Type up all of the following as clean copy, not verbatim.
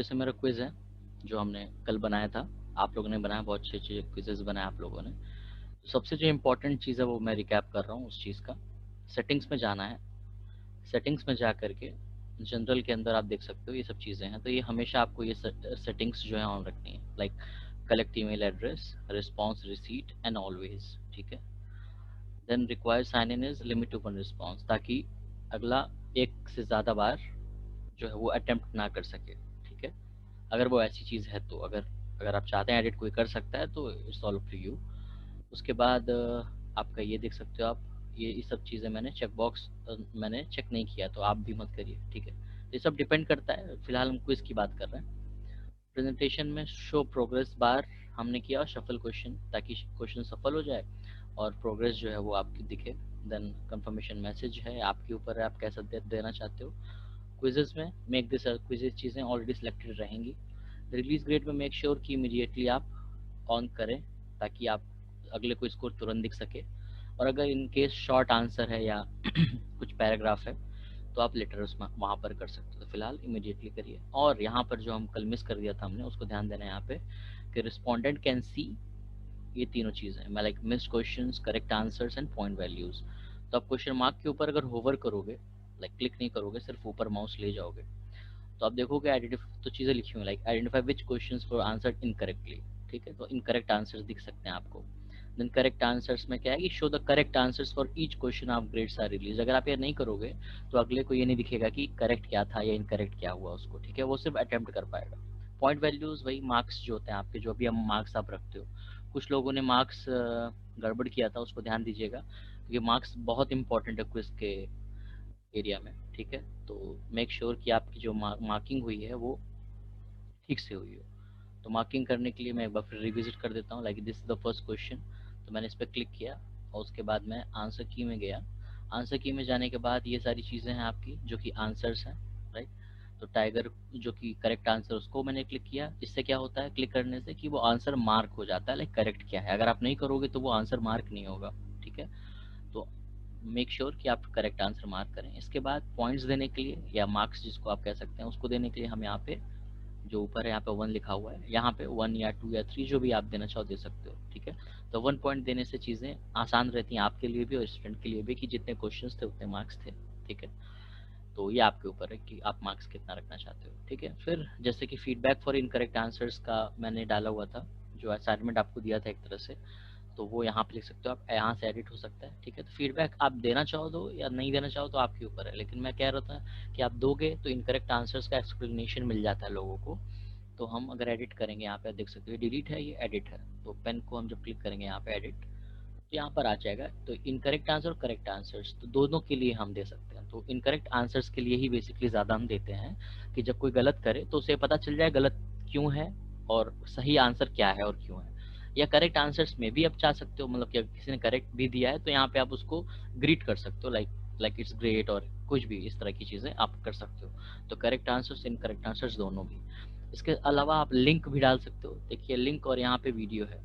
जैसे मेरा क्विज है जो हमने कल बनाया था, आप लोगों ने बनाया, बहुत अच्छे अच्छे क्विजेस बनाए आप लोगों ने। सबसे जो इम्पोर्टेंट चीज़ है वो मैं रिकैप कर रहा हूँ उस चीज़ का। सेटिंग्स में जाना है, सेटिंग्स में जा करके जनरल के अंदर आप देख सकते हो ये सब चीज़ें हैं, तो ये हमेशा आपको ये सेटिंग्स जो है ऑन रखनी है, like collect email address, response receipt and always, ठीक है। Then require sign in is limit to one response, ताकि अगला एक से ज़्यादा बार जो है वो अटेम्प्ट ना कर सके, ठीक है। अगर वो ऐसी चीज़ है तो अगर अगर आप चाहते हैं एडिट कोई कर सकता है तो it's all up to you. उसके बाद आपका ये देख सकते हो आप, ये सब चीज़ें मैंने चेक बॉक्स मैंने चेक नहीं किया, तो आप भी मत करिए, ठीक है। तो ये सब डिपेंड करता है, फिलहाल हम क्विज की बात कर रहे हैं। प्रेजेंटेशन में शो प्रोग्रेस बार हमने किया, और शफल क्वेश्चन, ताकि क्वेश्चन सफल हो जाए और प्रोग्रेस जो है वो आपकी दिखे। देन कंफर्मेशन मैसेज है, आपके ऊपर है आप कैसा देना चाहते हो। क्विजेस में मेक दिस क्विजेस चीज़ें ऑलरेडी सिलेक्टेड रहेंगी। रिलीज ग्रेड में मेक श्योर कि इमीडिएटली आप ऑन करें, ताकि आप अगले को स्कोर तुरंत दिख सके। और अगर इन केस शॉर्ट आंसर है या कुछ पैराग्राफ है तो आप लेटर उसमें वहाँ पर कर सकते हो, तो फिलहाल इमीडिएटली करिए। और यहाँ पर जो हम कल मिस कर दिया था हमने, उसको ध्यान देना है यहाँ पे कि रिस्पोंडेंट कैन सी ये तीनों चीज़ें मैं like missed questions, correct answers and point values. तो आप क्वेश्चन मार्क के ऊपर अगर होवर करोगे, लाइक क्लिक नहीं करोगे, सिर्फ ऊपर माउस ले जाओगे, तो आप देखोगे आइडेंटिफाई तो चीज़ें लिखी हुई like identify which questions were answered incorrectly, ठीक है। तो इनकरेक्ट आंसर्स दिख सकते हैं आपको। देन करेक्ट आंसर्स में क्या है कि show the correct answers for each question of grades are release. अगर आप ये नहीं करोगे तो अगले को ये नहीं दिखेगा कि करेक्ट क्या था या इनकरेक्ट क्या हुआ उसको, ठीक है। वो सिर्फ अटेम्प्ट कर पाएगा। पॉइंट वैल्यूज वही मार्क्स जो होते हैं आपके, जो भी हम मार्क्स आप रखते हो। कुछ लोगों ने मार्क्स गड़बड़ किया था, उसको ध्यान दीजिएगा, क्योंकि मार्क्स बहुत इंपॉर्टेंट है क्विज के एरिया में, ठीक है। तो मेक श्योर कि आपकी जो मार्किंग हुई है वो ठीक से हुई हो। तो मार्किंग करने के लिए मैं एक बार फिर रिविजिट कर देता हूँ, like this is the first question. तो मैंने इस पर क्लिक किया और उसके बाद मैं आंसर की में गया। आंसर की में जाने के बाद ये सारी चीज़ें हैं आपकी जो कि आंसर्स हैं, राइट। तो टाइगर जो कि करेक्ट आंसर, उसको मैंने क्लिक किया। इससे क्या होता है क्लिक करने से कि वो आंसर मार्क हो जाता है, लाइक करेक्ट क्या है। अगर आप नहीं करोगे तो वो आंसर मार्क नहीं होगा, ठीक है। तो मेक श्योर कि आप करेक्ट आंसर मार्क करें। इसके बाद पॉइंट्स देने के लिए या मार्क्स जिसको आप कह सकते हैं, उसको देने के लिए हम यहाँ पे जो ऊपर है यहाँ पे 1 लिखा हुआ है, यहाँ पे 1 या 2 या 3 जो भी आप देना चाहो दे सकते हो, ठीक है। तो 1 पॉइंट देने से चीज़ें आसान रहती हैं आपके लिए भी और स्टूडेंट के लिए भी, कि जितने क्वेश्चंस थे उतने मार्क्स थे, ठीक है। तो ये आपके ऊपर है कि आप मार्क्स कितना रखना चाहते हो, ठीक है। फिर जैसे कि फीडबैक फॉर इनकरेक्ट आंसर्स का मैंने डाला हुआ था, जो असाइनमेंट आपको दिया था एक तरह से, तो वो यहाँ पे लिख सकते हो आप, यहाँ से एडिट हो सकता है, ठीक है। तो फीडबैक आप देना चाहो दो या नहीं देना चाहो तो आपके ऊपर है, लेकिन मैं कह रहा था कि आप दोगे तो इनकरेक्ट आंसर्स का एक्सप्लेनेशन मिल जाता है लोगों को। तो हम अगर एडिट करेंगे, यहाँ पे देख सकते हो डिलीट है, ये एडिट है। तो पेन को हम जब क्लिक करेंगे यहाँ पे एडिट, तो यहाँ पर आ जाएगा। तो इनकरेक्ट आंसर और करेक्ट आंसर्स तो दोनों के लिए हम दे सकते हैं। तो इनकरेक्ट आंसर्स के लिए ही बेसिकली ज़्यादा हम देते हैं, कि जब कोई गलत करे तो उसे पता चल जाए गलत क्यों है और सही आंसर क्या है और क्यों है। या करेक्ट आंसर्स में भी आप चाह सकते हो, मतलब कि अगर किसी ने करेक्ट भी दिया है तो यहाँ पे आप उसको ग्रीट कर सकते हो, लाइक इट्स ग्रेट, और कुछ भी इस तरह की चीज़ें आप कर सकते हो। तो करेक्ट आंसर्स इनकरेक्ट आंसर्स दोनों भी। इसके अलावा आप लिंक भी डाल सकते हो। देखिए लिंक और यहाँ पे वीडियो है,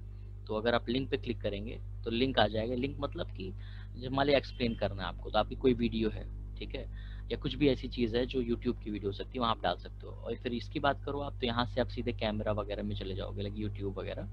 तो अगर आप लिंक पे क्लिक करेंगे तो लिंक आ जाएगा। लिंक मतलब कि जब मान लिया एक्सप्लेन करना है आपको, तो आपकी कोई वीडियो है, ठीक है, या कुछ भी ऐसी चीज़ है जो यूट्यूब की वीडियो हो सकती है, वहाँ आप डाल सकते हो। और फिर इसकी बात करो आप, तो यहाँ से आप सीधे कैमरा वगैरह में चले जाओगे, लाइक यूट्यूब वगैरह,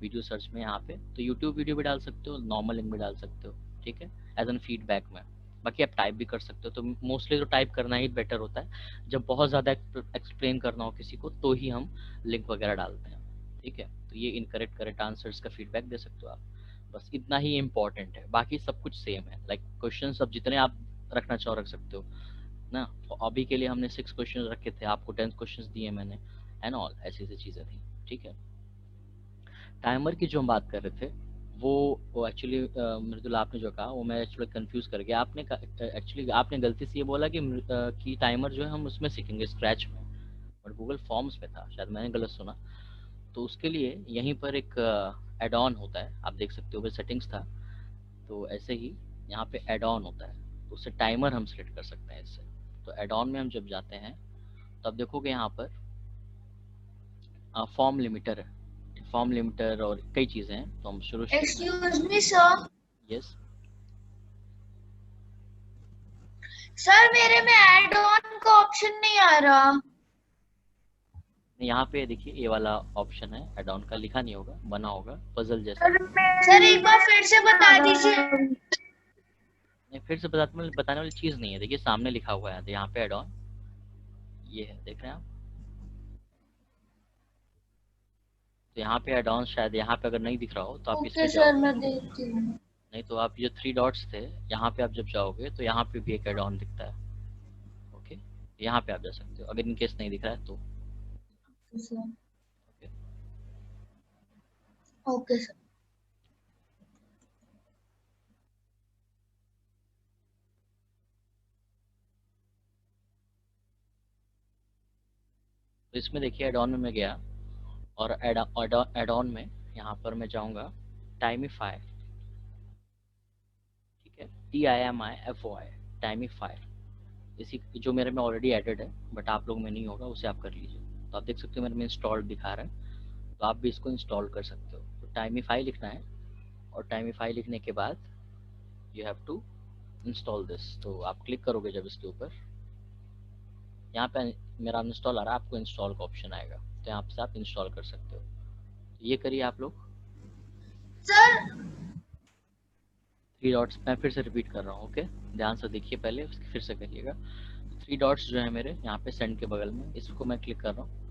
वीडियो सर्च में यहाँ पे तो यूट्यूब वीडियो भी डाल सकते हो, नॉर्मल लिंक भी डाल सकते हो, ठीक है, एज एन फीडबैक में। बाकी आप टाइप भी कर सकते हो, तो मोस्टली तो टाइप करना ही बेटर होता है। जब बहुत ज़्यादा एक्सप्लेन करना हो किसी को तो ही हम लिंक वगैरह डालते हैं, ठीक है। तो ये इनकरेक्ट करेक्ट आंसर्स का फीडबैक दे सकते हो आप। बस इतना ही इम्पोर्टेंट है, बाकी सब कुछ सेम है। लाइक क्वेश्चन अब जितने आप रखना चाहो रख सकते हो ना। तो अभी के लिए हमने 6 क्वेश्चन रखे थे, आपको 10 क्वेश्चन दिए मैंने, एंड ऑल ऐसी ऐसी चीज़ें थी, ठीक है। टाइमर की जो हम बात कर रहे थे वो एक्चुअली मृदुला आपने जो कहा वो मैं एक्चुअली कंफ्यूज कर गया। आपने एक्चुअली आपने गलती से ये बोला कि टाइमर जो है हम उसमें सीखेंगे स्क्रैच में, और गूगल फॉर्म्स में था शायद, मैंने गलत सुना। तो उसके लिए यहीं पर एक एड ऑन होता है, आप देख सकते हो वो सेटिंग्स था, तो ऐसे ही यहाँ पे एड ऑन होता है, तो उससे टाइमर हम सेलेक्ट कर सकते हैं इससे। तो एड ऑन में हम जब जाते हैं तो आप देखोगे यहाँ पर फॉर्म लिमिटर है, फॉर्म लिमिटर और कई चीज़ें हैं। तो हम शुरू शुरू में, excuse me sir, yes sir मेरे में ऐड ऑन का ऑप्शन नहीं आ रहा। यहाँ पे देखिए ये वाला ऑप्शन है, एड ऑन का लिखा नहीं होगा, बना होगा पजल जैसा। सर एक बार फिर से बता दीजिए। नहीं, फिर से बताने वाली चीज नहीं है, देखिए सामने लिखा हुआ है यहाँ पे एड ऑन, ये है, देख रहे हैं आप। तो यहाँ पे एड ऑन शायद यहाँ पे अगर नहीं दिख रहा हो तो आप ओके इसमें सर, जाओगे, मैं देखती हूँ। नहीं तो आप जो 3 डॉट्स थे यहाँ पे आप जब जाओगे तो यहाँ पे भी एक एड ऑन दिखता है। ओके, यहाँ पे आप जा सकते हो अगर इन केस नहीं दिख रहा है तो। Okay, okay sir. तो इसमें देखिए एड ऑन में मैं गया और एड ऑन में यहाँ पर मैं जाऊँगा टाइमिफाई, ठीक है, TIMIFOI, टाइमिफाई। इसी जो मेरे में ऑलरेडी एडेड है, बट आप लोग में नहीं होगा, उसे आप कर लीजिए। तो आप देख सकते हो मेरे में इंस्टॉल दिखा रहा है, तो आप भी इसको इंस्टॉल कर सकते हो। तो टाइमिफाई लिखना है और टाइमिफाई लिखने के बाद you have to install this. तो आप क्लिक करोगे जब इसके ऊपर, यहाँ पे मेरा इंस्टॉल आ रहा है, आपको इंस्टॉल का ऑप्शन आएगा, तो यहाँ से आप इंस्टॉल कर सकते हो। तो ये करिए आप लोग। सर 3 डॉट्स मैं फिर से रिपीट कर रहा हूँ, ओके, ध्यान से देखिए पहले, उसके फिर से करिएगा। 3 डॉट्स जो है मेरे यहाँ पे सेंड के बगल में, इसको मैं क्लिक कर रहा हूँ।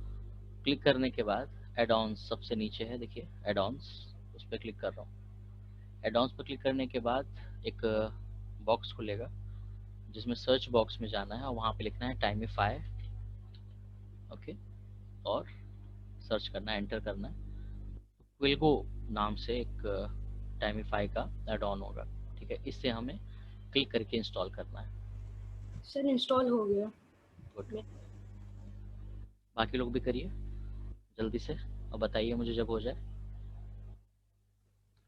क्लिक करने के बाद एड ऑन्स सबसे नीचे है, देखिए एड ऑन्स, उस पर क्लिक कर रहा हूँ। एड ऑन्स पर क्लिक करने के बाद एक बॉक्स खुलेगा जिसमें सर्च बॉक्स में जाना है और वहाँ पे लिखना है टाइमिफाई, ओके, और सर्च करना है, एंटर करना है। क्विल्गो नाम से एक टाइमिफाई का एड ऑन होगा, ठीक है, इससे हमें क्लिक करके इंस्टॉल करना है। सर इंस्टॉल हो गया। गुड, बाकी लोग भी करिए जल्दी से और बताइए मुझे जब हो जाए,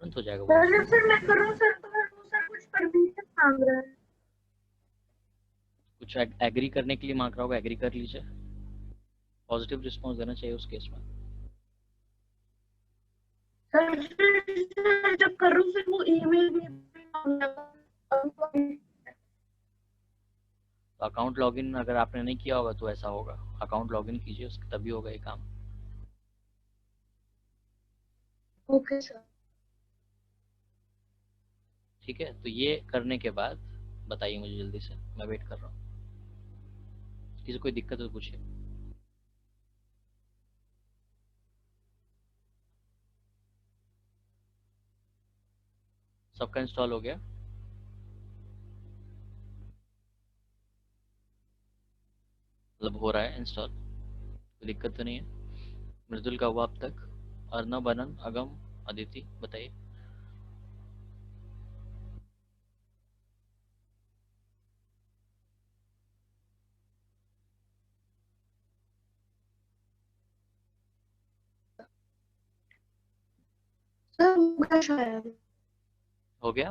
तुरंत हो जाएगा वो। सर मैं करूँ सर, तो वो सर कुछ परमिशन मांग रहा है। कुछ एग्री करने के लिए मांग रहा होगा, एग्री कर लीजिए, पॉजिटिव रिस्पॉन्स देना चाहिए उस केस में। सर जब करूँ फिर वो ईमेल भी मांग रहा है। तो अकाउंट लॉगिन अगर आपने नहीं किया होगा तो ऐसा होगा, अकाउंट लॉगिन कीजिए उसके तभी होगा ये काम। Okay sir. ठीक है, तो ये करने के बाद बताइए मुझे जल्दी से, मैं वेट कर रहा हूँ। किसी कोई दिक्कत हो तो पूछिए। सबका इंस्टॉल हो गया? मतलब हो रहा है इंस्टॉल, कोई दिक्कत तो नहीं है? मृदुल का हुआ अब तक? अर्नब, अनंत, अगम, अदिति, बताइए। सर होगा शायद। हो गया?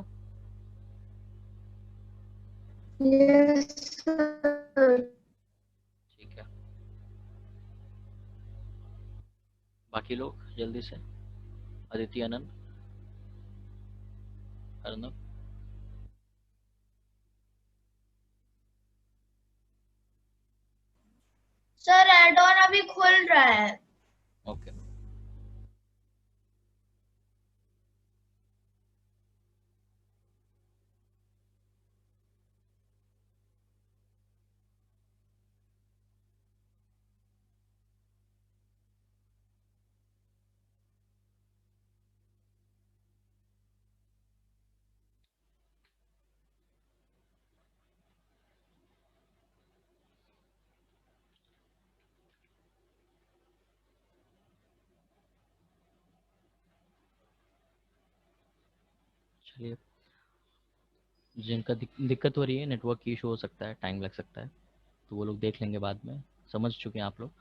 Yes sir. ठीक है, बाकी लोग जल्दी से, अदिति, अनंत, अर्नब। सर एड ऑन अभी खुल रहा है। ओके, चलिए, जिनका दिक्कत हो रही है, नेटवर्क की इशू हो सकता है, टाइम लग सकता है, तो वो लोग देख लेंगे बाद में, समझ चुके हैं आप लोग।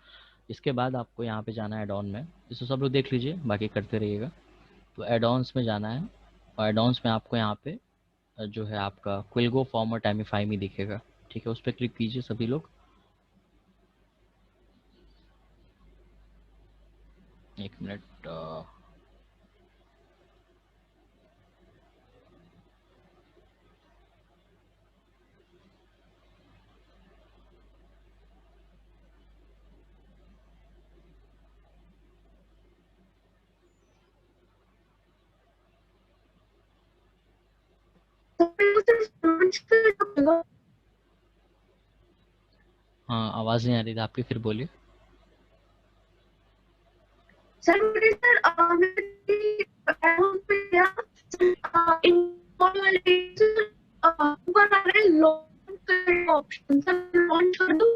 इसके बाद आपको यहाँ पे जाना है एड ऑन में, इसको सब लोग देख लीजिए, बाकी करते रहिएगा। तो एड ऑन्स में जाना है और एड ऑन्स में आपको यहाँ पे जो है आपका क्विल्गो फॉर्म और टाइमिफाई में दिखेगा, ठीक है, उस पर क्लिक कीजिए सभी लोग। एक मिनट, हाँ, आवाज़ नहीं आ रही थी आपकी, फिर बोलिए। सर मुझे सर पे क्या इनकॉल वाले ऊपर आ रहे हैं लॉन्च ऑप्शन, सर लॉन्च कर दूं?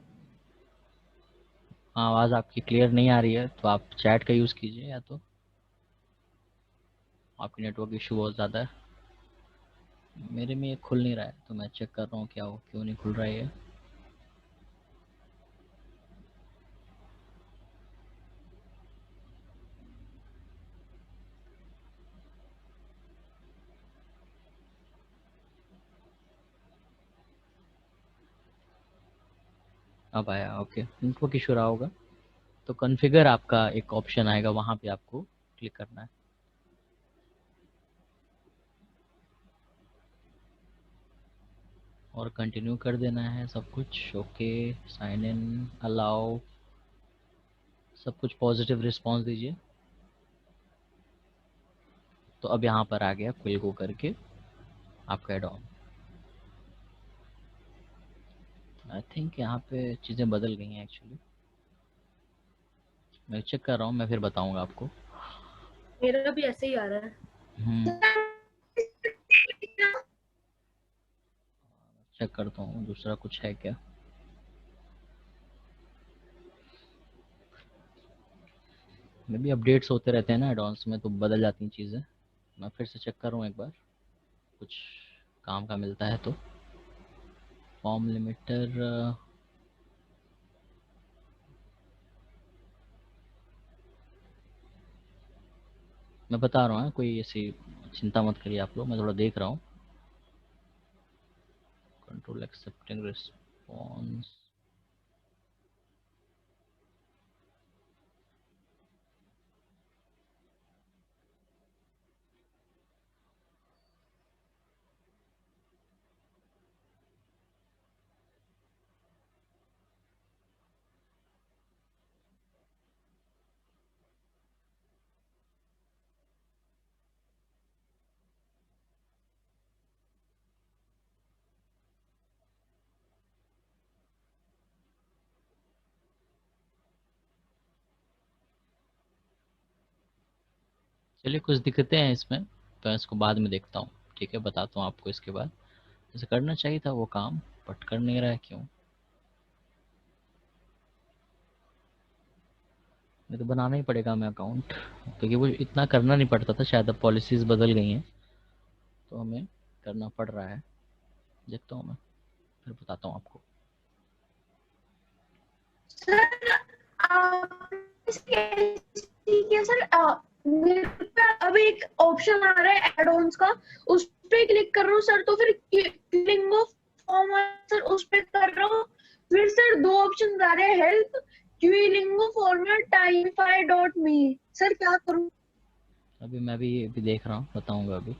हाँ, आवाज़ आपकी क्लियर नहीं आ रही है, तो आप चैट का यूज़ कीजिए, या तो आपकी नेटवर्क इशू बहुत ज़्यादा है। मेरे में ये खुल नहीं रहा है, तो मैं चेक कर रहा हूँ क्या हो, क्यों नहीं खुल रहा है ये। अब आया, ओके, नेटवर्क इशू रहा होगा। तो कॉन्फ़िगर आपका एक ऑप्शन आएगा, वहाँ पे आपको क्लिक करना है। और कंटिन्यू कर देना है सब कुछ। ओके, साइन इन, अलाउ, सब कुछ पॉजिटिव रिस्पांस दीजिए। तो अब यहाँ पर आ गया क्विल गो करके आपका एड ऑन। आई थिंक यहाँ पे चीज़ें बदल गई हैं एक्चुअली। मैं चेक कर रहा हूँ, मैं फिर बताऊँगा आपको। मेरा भी ऐसे ही आ रहा हम्म, है। चेक करता हूँ दूसरा कुछ है क्या। मे भी अपडेट्स होते रहते हैं ना एडवांस में, तो बदल जाती हैं चीज़ें। मैं फिर से चेक कर रहा हूँ एक बार, कुछ काम का मिलता है तो। फॉर्म लिमिटर, मैं बता रहा हूँ, कोई ऐसी चिंता मत करिए आप लोग, मैं थोड़ा देख रहा हूँ। कंट्रोल एक्सेप्टिंग रिस्पॉन्स, चलिए कुछ दिक्कतें हैं इसमें, तो इसको बाद में देखता हूँ। ठीक है, बताता हूँ आपको इसके बाद। जैसे करना चाहिए था वो काम, बट कर नहीं रहा है, क्यों? नहीं तो बनाना ही पड़ेगा हमें अकाउंट, क्योंकि वो इतना करना नहीं पड़ता था, शायद अब पॉलिसीज़ बदल गई हैं, तो हमें करना पड़ रहा है। देखता हूँ मैं, फिर बताता हूँ आपको। सर ठीक है सर, मेरे पे अब एक ऑप्शन आ रहा है एड ऑन्स का, उस पे क्लिक कर रहा हूँ सर, तो फिर क्लिकिंग ऑफ फॉर्म सर उस पे कर रहा हूँ, फिर सर दो ऑप्शन आ रहे हैं, हेल्प क्यूलिंगो फॉर्मेट टाइमफाई डॉट मी, सर क्या करूँ? अभी मैं भी अभी देख रहा हूँ, बताऊँगा अभी।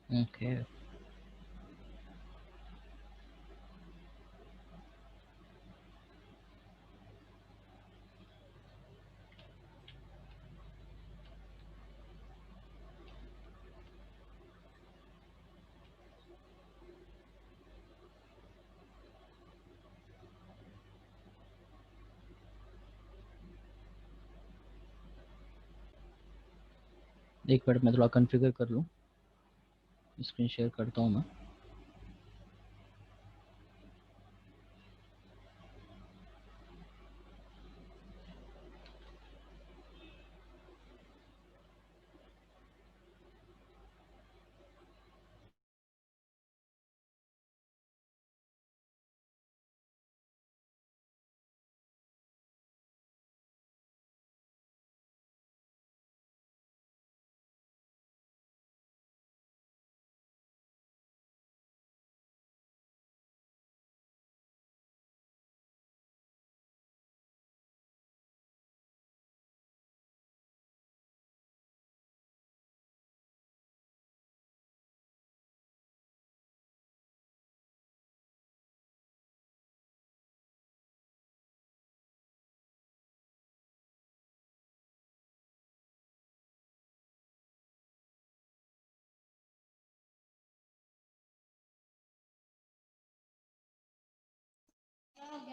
ओके, एक मिनट मैं थोड़ा कॉन्फ़िगर कर लूँ, स्क्रीन शेयर करता हूँ मैं।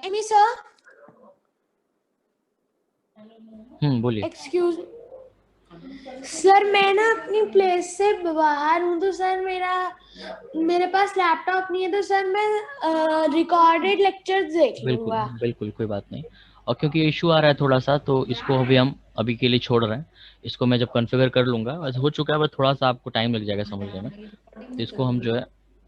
एमी सर, बोलिए। एक्सक्यूज सर, मैं ना अपनी प्लेस से बाहर हूँ, तो सर मेरे पास लैपटॉप नहीं है, तो सर मैं रिकॉर्डेड लेक्चर्स देख बिल्कुल लूंगा। बिल्कुल, कोई बात नहीं। और क्योंकि ये इशू आ रहा है थोड़ा सा, तो इसको अभी हम अभी के लिए छोड़ रहे हैं। इसको मैं जब कॉन्फ़िगर कर लूँगा, वैसे हो चुका है, बस थोड़ा सा आपको टाइम लग जाएगा समझने में, तो इसको हम जो है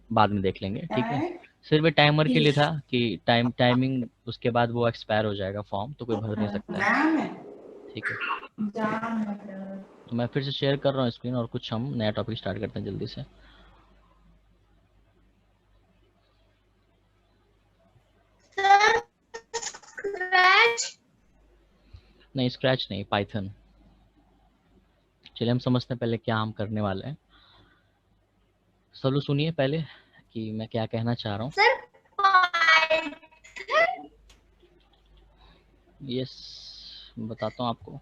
बाद में देख लेंगे, ठीक है। सिर्फ ये टाइमर के लिए था कि टाइमिंग उसके बाद वो एक्सपायर हो जाएगा फॉर्म, तो कोई भर नहीं सकता है, ठीक है। तो मैं फिर से शेयर कर रहा हूँ स्क्रीन, और कुछ हम नया टॉपिक स्टार्ट करते हैं जल्दी से। Sir scratch? नहीं, स्क्रैच नहीं, पाइथन। चलिए हम समझते हैं पहले क्या हम करने वाले हैं। सब लोग सुनिए पहले कि मैं क्या कहना चाह रहा हूँ। Sir Python? यस, बताता हूँ आपको।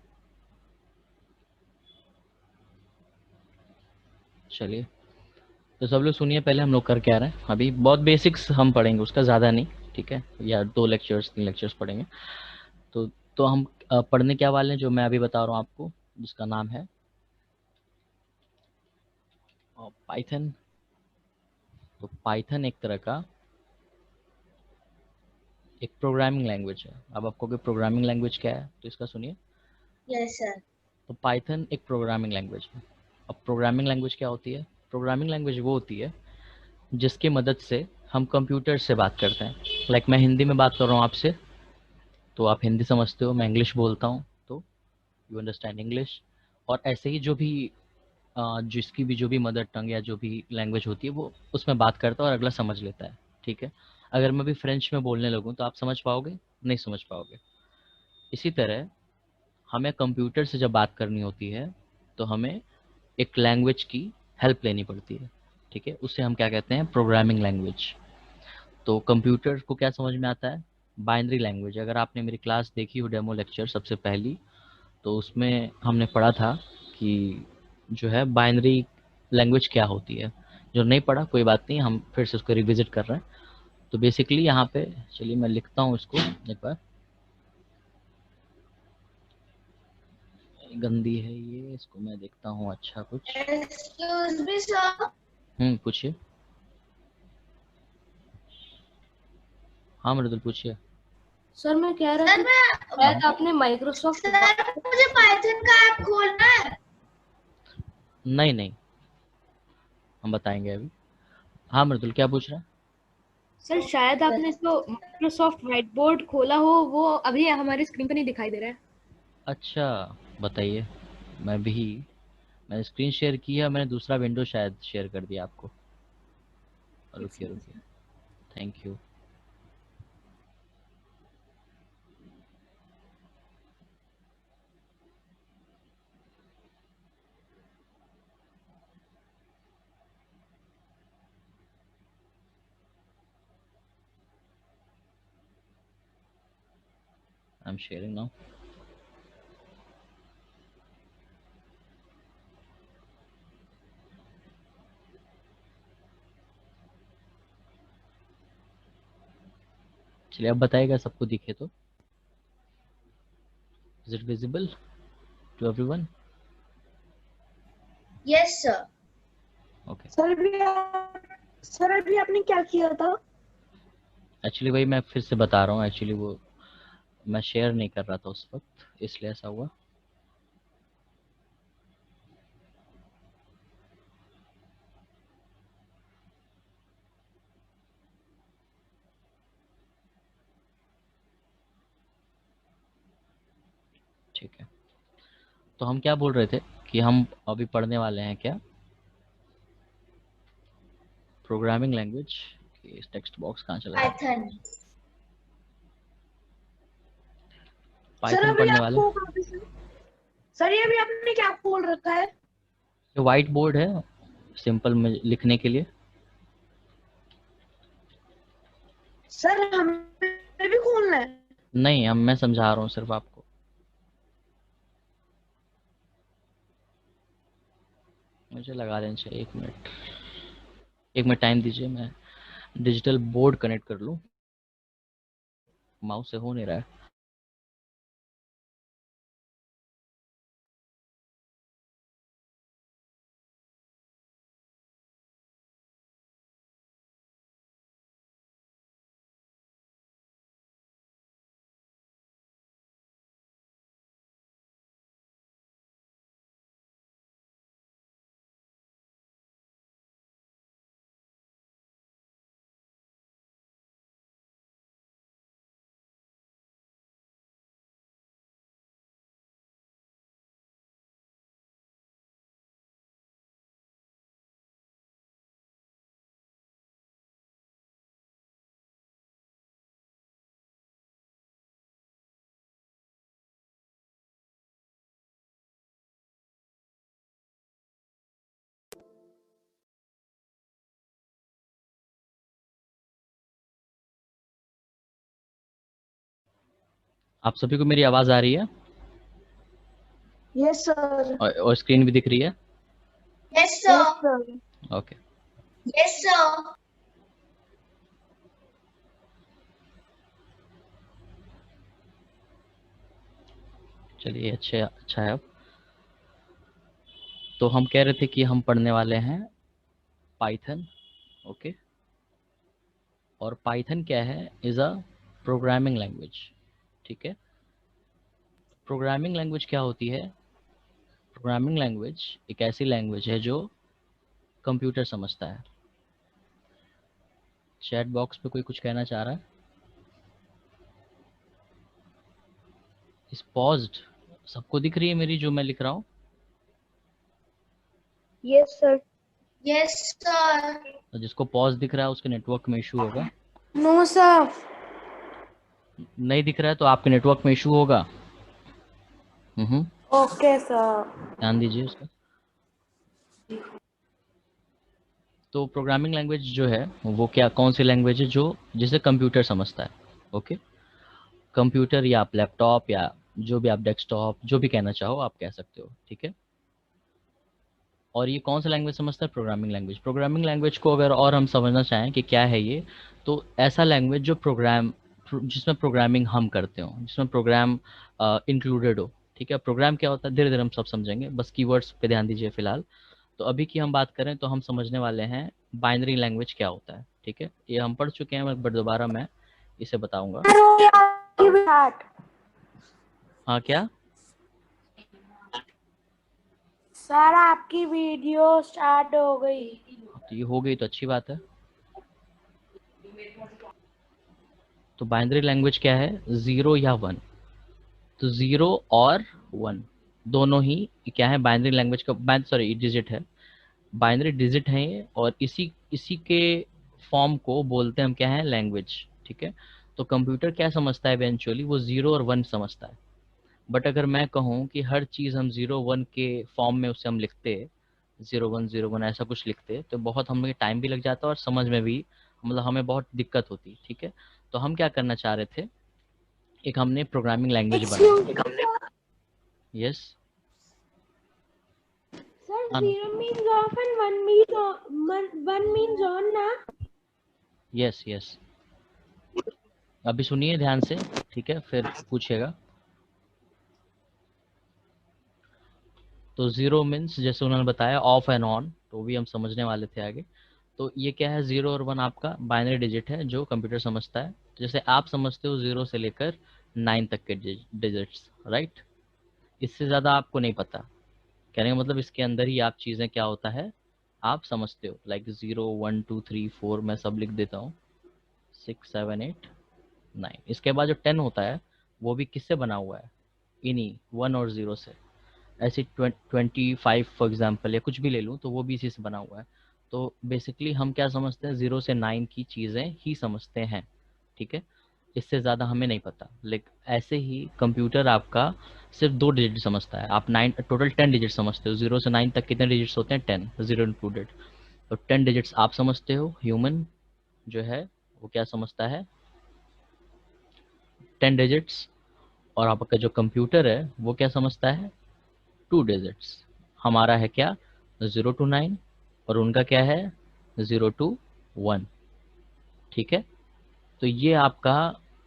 चलिए, तो सब लोग सुनिए पहले हम लोग कर क्या रहे हैं। अभी बहुत बेसिक्स हम पढ़ेंगे, उसका ज़्यादा नहीं, ठीक है, या 2 लेक्चर्स 3 लेक्चर्स पढ़ेंगे। तो हम पढ़ने क्या वाले हैं, जो मैं अभी बता रहा हूँ आपको, जिसका नाम है पाइथन। तो पाइथन एक तरह का एक प्रोग्रामिंग लैंग्वेज है। अब आपको कि प्रोग्रामिंग लैंग्वेज क्या है, तो इसका सुनिए। Yes sir. तो पाइथन एक प्रोग्रामिंग लैंग्वेज है। अब प्रोग्रामिंग लैंग्वेज क्या होती है? प्रोग्रामिंग लैंग्वेज वो होती है जिसकी मदद से हम कंप्यूटर से बात करते हैं। लाइक मैं हिंदी में बात कर रहा हूँ आपसे, तो आप हिंदी समझते हो, मैं इंग्लिश बोलता हूँ तो यू अंडरस्टैंड इंग्लिश। और ऐसे ही जो भी जिसकी भी जो भी मदर टंग या जो भी लैंग्वेज होती है, वो उसमें बात करता है और अगला समझ लेता है, ठीक है। अगर मैं भी फ्रेंच में बोलने लगूँ तो आप समझ पाओगे? नहीं समझ पाओगे। इसी तरह हमें कंप्यूटर से जब बात करनी होती है, तो हमें एक लैंग्वेज की हेल्प लेनी पड़ती है, ठीक है। उसे हम क्या कहते हैं? Programming language. तो कंप्यूटर को क्या समझ में आता है? Binary language. अगर आपने मेरी क्लास देखी हो, डेमो लेक्चर सबसे पहली, तो उसमें हमने पढ़ा था कि जो है बाइनरी लैंग्वेज क्या होती है। जो नहीं पढ़ा कोई बात नहीं, हम फिर से उसको रिविजिट कर रहे हैं। तो बेसिकली यहाँ पे, चलिए मैं लिखता हूँ इसको एक बार। गंदी है ये, इसको मैं देखता हूँ अच्छा कुछ। Excuse me sir. पूछिए। हाँ मृदुल, पूछिए। सर मैं कह रहा था, शायद आपने माइक्रोसॉफ्ट। सर मुझे पाइथन का ऐप खोलना है। नहीं नहीं, हम बताएंगे अभी। हाँ मृदुल, क्या पूछ रहा है? सर शायद आपने जो माइक्रोसॉफ्ट व्हाइट बोर्ड खोला हो, वो अभी हमारी स्क्रीन पे नहीं दिखाई दे रहा है। अच्छा, बताइए। मैंने स्क्रीन शेयर किया, मैंने दूसरा विंडो शायद शेयर कर दिया आपको। रुकिए रुकिए, thank you. I am sharing now. चलिए, अब बताइएगा सबको दिखे तो। Is it visible to everyone? Yes sir. Okay. Sir अभी आपने क्या किया था? एक्चुअली वही मैं फिर से बता रहा हूँ, एक्चुअली वो मैं शेयर नहीं कर रहा था उस वक्त, इसलिए ऐसा हुआ। ठीक है, तो हम क्या बोल रहे थे कि हम अभी पढ़ने वाले हैं क्या? Programming language. इस टेक्स्ट बॉक्स कहाँ चला गया? पाइथन। सर पाइथन अभी पढ़ने वाले। आपको सर ये अभी आपने क्या खोल रखा है? ये वाइट बोर्ड है, सिंपल में लिखने के लिए। सर हमें भी खोलना है? नहीं, हम मैं समझा रहा हूँ सिर्फ आपको। मुझे लगा देना चाहिए 1 मिनट। 1 मिनट टाइम दीजिए, मैं डिजिटल बोर्ड कनेक्ट कर लूँ। माउस से हो नहीं रहा है। आप सभी को मेरी आवाज आ रही है? Yes sir. और स्क्रीन भी दिख रही है? Yes sir. Okay. Yes sir. चलिए, अच्छा है। अब तो हम कह रहे थे कि हम पढ़ने वाले हैं पाइथन। ओके। और पाइथन क्या है? Is a programming language. ठीक है। प्रोग्रामिंग लैंग्वेज क्या होती है? प्रोग्रामिंग लैंग्वेज एक ऐसी लैंग्वेज है जो कंप्यूटर समझता है। चैट बॉक्स पे कोई कुछ कहना चाह रहा है? इस पॉज्ड सबको दिख रही है मेरी जो मैं लिख रहा हूँ? Yes sir. Yes sir. तो जिसको पॉज दिख रहा है उसके नेटवर्क में इशू होगा। No sir. नहीं दिख रहा है तो आपके नेटवर्क में इशू होगा। Okay sir. ध्यान दीजिए उसका। तो प्रोग्रामिंग लैंग्वेज जो है वो क्या, कौन सी लैंग्वेज है जो जिसे कंप्यूटर समझता है? ओके। कंप्यूटर या आप लैपटॉप या जो भी आप डेस्कटॉप जो भी कहना चाहो आप कह सकते हो। ठीक है। और ये कौन सा लैंग्वेज समझता है? Programming language. प्रोग्रामिंग लैंग्वेज को अगर और हम समझना चाहें कि क्या है ये, तो ऐसा लैंग्वेज जो जिसमें प्रोग्रामिंग हम करते हो, जिसमें प्रोग्राम इंक्लूडेड हो। ठीक है। प्रोग्राम क्या होता है धीरे धीरे हम सब समझेंगे, बस कीवर्ड्स पे ध्यान दीजिए फिलहाल। तो अभी की हम बात करें तो हम समझने वाले हैं बाइनरी लैंग्वेज क्या होता है। ठीक है। ये हम पढ़ चुके हैं बट दोबारा मैं इसे बताऊंगा। हाँ क्या? सर आपकी वीडियो स्टार्ट हो गई। तो ये हो गई तो अच्छी बात है। तो बाइनरी लैंग्वेज क्या है? 0 या 1। तो 0 और 1 दोनों ही क्या है? बाइनरी लैंग्वेज का सॉरी डिजिट है। बाइनरी डिजिट है ये, और इसी इसी के फॉर्म को बोलते हैं हम क्या है? लैंग्वेज। ठीक है। तो कंप्यूटर क्या समझता है इवेंचुअली? वो 0 और 1 समझता है। बट अगर मैं कहूँ कि हर चीज़ हम 0 1 के फॉर्म में उसे हम लिखते, 0 1 0 1 ऐसा कुछ लिखते, तो बहुत हमें टाइम भी लग जाता और समझ में भी मतलब हमें बहुत दिक्कत होती। ठीक है। तो हम क्या करना चाह रहे थे, एक हमने प्रोग्रामिंग लैंग्वेज बनाई। यस। सर हाँ। 0 means off and 1 means on, 1 means on ना? Yes yes. अभी सुनिए ध्यान से। ठीक है, फिर पूछिएगा। तो 0 मीन्स जैसे उन्होंने बताया ऑफ एंड ऑन, तो भी हम समझने वाले थे आगे। तो ये क्या है? 0 और 1 आपका बाइनरी डिजिट है जो कंप्यूटर समझता है। जैसे आप समझते हो 0 से लेकर 9 तक के डिजिट्स, राइट? इससे ज़्यादा आपको नहीं पता। कहने का मतलब इसके अंदर ही आप चीज़ें क्या होता है आप समझते हो। लाइक 0 1 2 3 4 मैं सब लिख देता हूँ, 6 7 8 9। इसके बाद जो 10 होता है वो भी किससे बना हुआ है? इन्हीं 1 और 0 से। ऐसे 25 फॉर एग्जाम्पल या कुछ भी ले लूँ तो वो भी इसी से बना हुआ है। तो बेसिकली हम क्या समझते हैं? 0 से 9 की चीज़ें ही समझते हैं। ठीक है। इससे ज़्यादा हमें नहीं पता। लेकिन ऐसे ही कंप्यूटर आपका सिर्फ 2 डिजिट समझता है। आप 9 टोटल 10 डिजिट समझते हो। 0 से 9 तक कितने डिजिट्स होते हैं? 10, 0 इंक्लूडेड। तो 10 डिजिट्स आप समझते हो। ह्यूमन जो है वो क्या समझता है? 10 डिजिट्स। और आपका जो कंप्यूटर है वो क्या समझता है? 2 डिजिट्स। हमारा है क्या? 0 to 9। और उनका क्या है? 0 to 1। ठीक है। तो ये आपका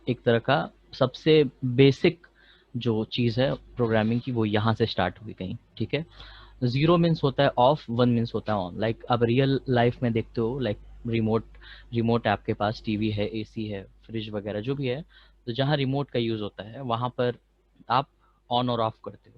एक तरह का सबसे बेसिक जो चीज़ है प्रोग्रामिंग की वो यहाँ से स्टार्ट हुई कहीं, ठीक है। 0 मीन्स होता है ऑफ, 1 मीन्स होता है ऑन। लाइक आप रियल लाइफ में देखते हो, लाइक रिमोट रिमोट आपके पास टीवी है, एसी है, फ्रिज वगैरह जो भी है, तो जहाँ रिमोट का यूज़ होता है वहाँ पर आप ऑन और ऑफ करते हो।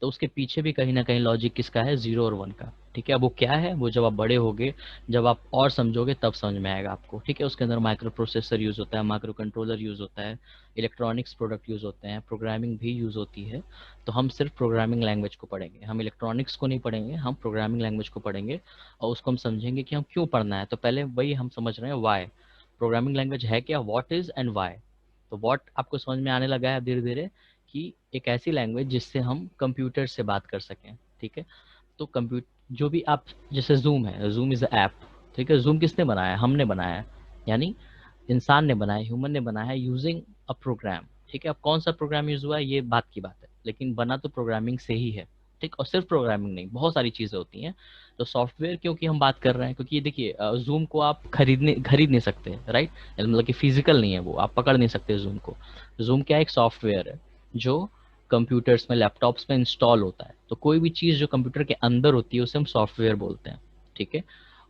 तो उसके पीछे भी कहीं ना कहीं लॉजिक किसका है, 0 और 1 का, ठीक है। अब वो क्या है, वो जब आप बड़े होगे, जब आप और समझोगे तब समझ में आएगा आपको, ठीक है। उसके अंदर माइक्रो प्रोसेसर यूज़ होता है, माइक्रो कंट्रोलर यूज़ होता है, इलेक्ट्रॉनिक्स प्रोडक्ट यूज़ होते हैं, प्रोग्रामिंग भी यूज़ होती है। तो हम सिर्फ प्रोग्रामिंग लैंग्वेज को पढ़ेंगे, हम इलेक्ट्रॉनिक्स को नहीं पढ़ेंगे, हम प्रोग्रामिंग लैंग्वेज को पढ़ेंगे और उसको हम समझेंगे कि हम क्यों पढ़ना है। तो पहले वही हम समझ रहे हैं, वाई प्रोग्रामिंग लैंग्वेज है क्या, व्हाट इज एंड वाई। तो व्हाट आपको समझ में आने लगा है धीरे धीरे, कि एक ऐसी लैंग्वेज जिससे हम कंप्यूटर से बात कर सकें, ठीक है। तो कंप्यूटर जो भी आप, जैसे जूम है, जूम इज अ ऐप, ठीक है। जूम किसने बनाया है, हमने बनाया है, यानी इंसान ने बनाया, ह्यूमन ने बनाया है यूजिंग अ प्रोग्राम, ठीक है। अब कौन सा प्रोग्राम यूज हुआ है ये बात की बात है, लेकिन बना तो प्रोग्रामिंग से ही है, ठीक। और सिर्फ प्रोग्रामिंग नहीं, बहुत सारी चीजें होती हैं। तो सॉफ्टवेयर क्योंकि हम बात कर रहे हैं, क्योंकि ये देखिए जूम को आप खरीद नहीं सकते, राइट। मतलब कि फिजिकल नहीं है वो, आप पकड़ नहीं सकते जूम को। जूम क्या एक सॉफ्टवेयर है जो कंप्यूटर्स में, लैपटॉप्स में इंस्टॉल होता है। तो कोई भी चीज़ जो कंप्यूटर के अंदर होती है उसे हम सॉफ्टवेयर बोलते हैं, ठीक है।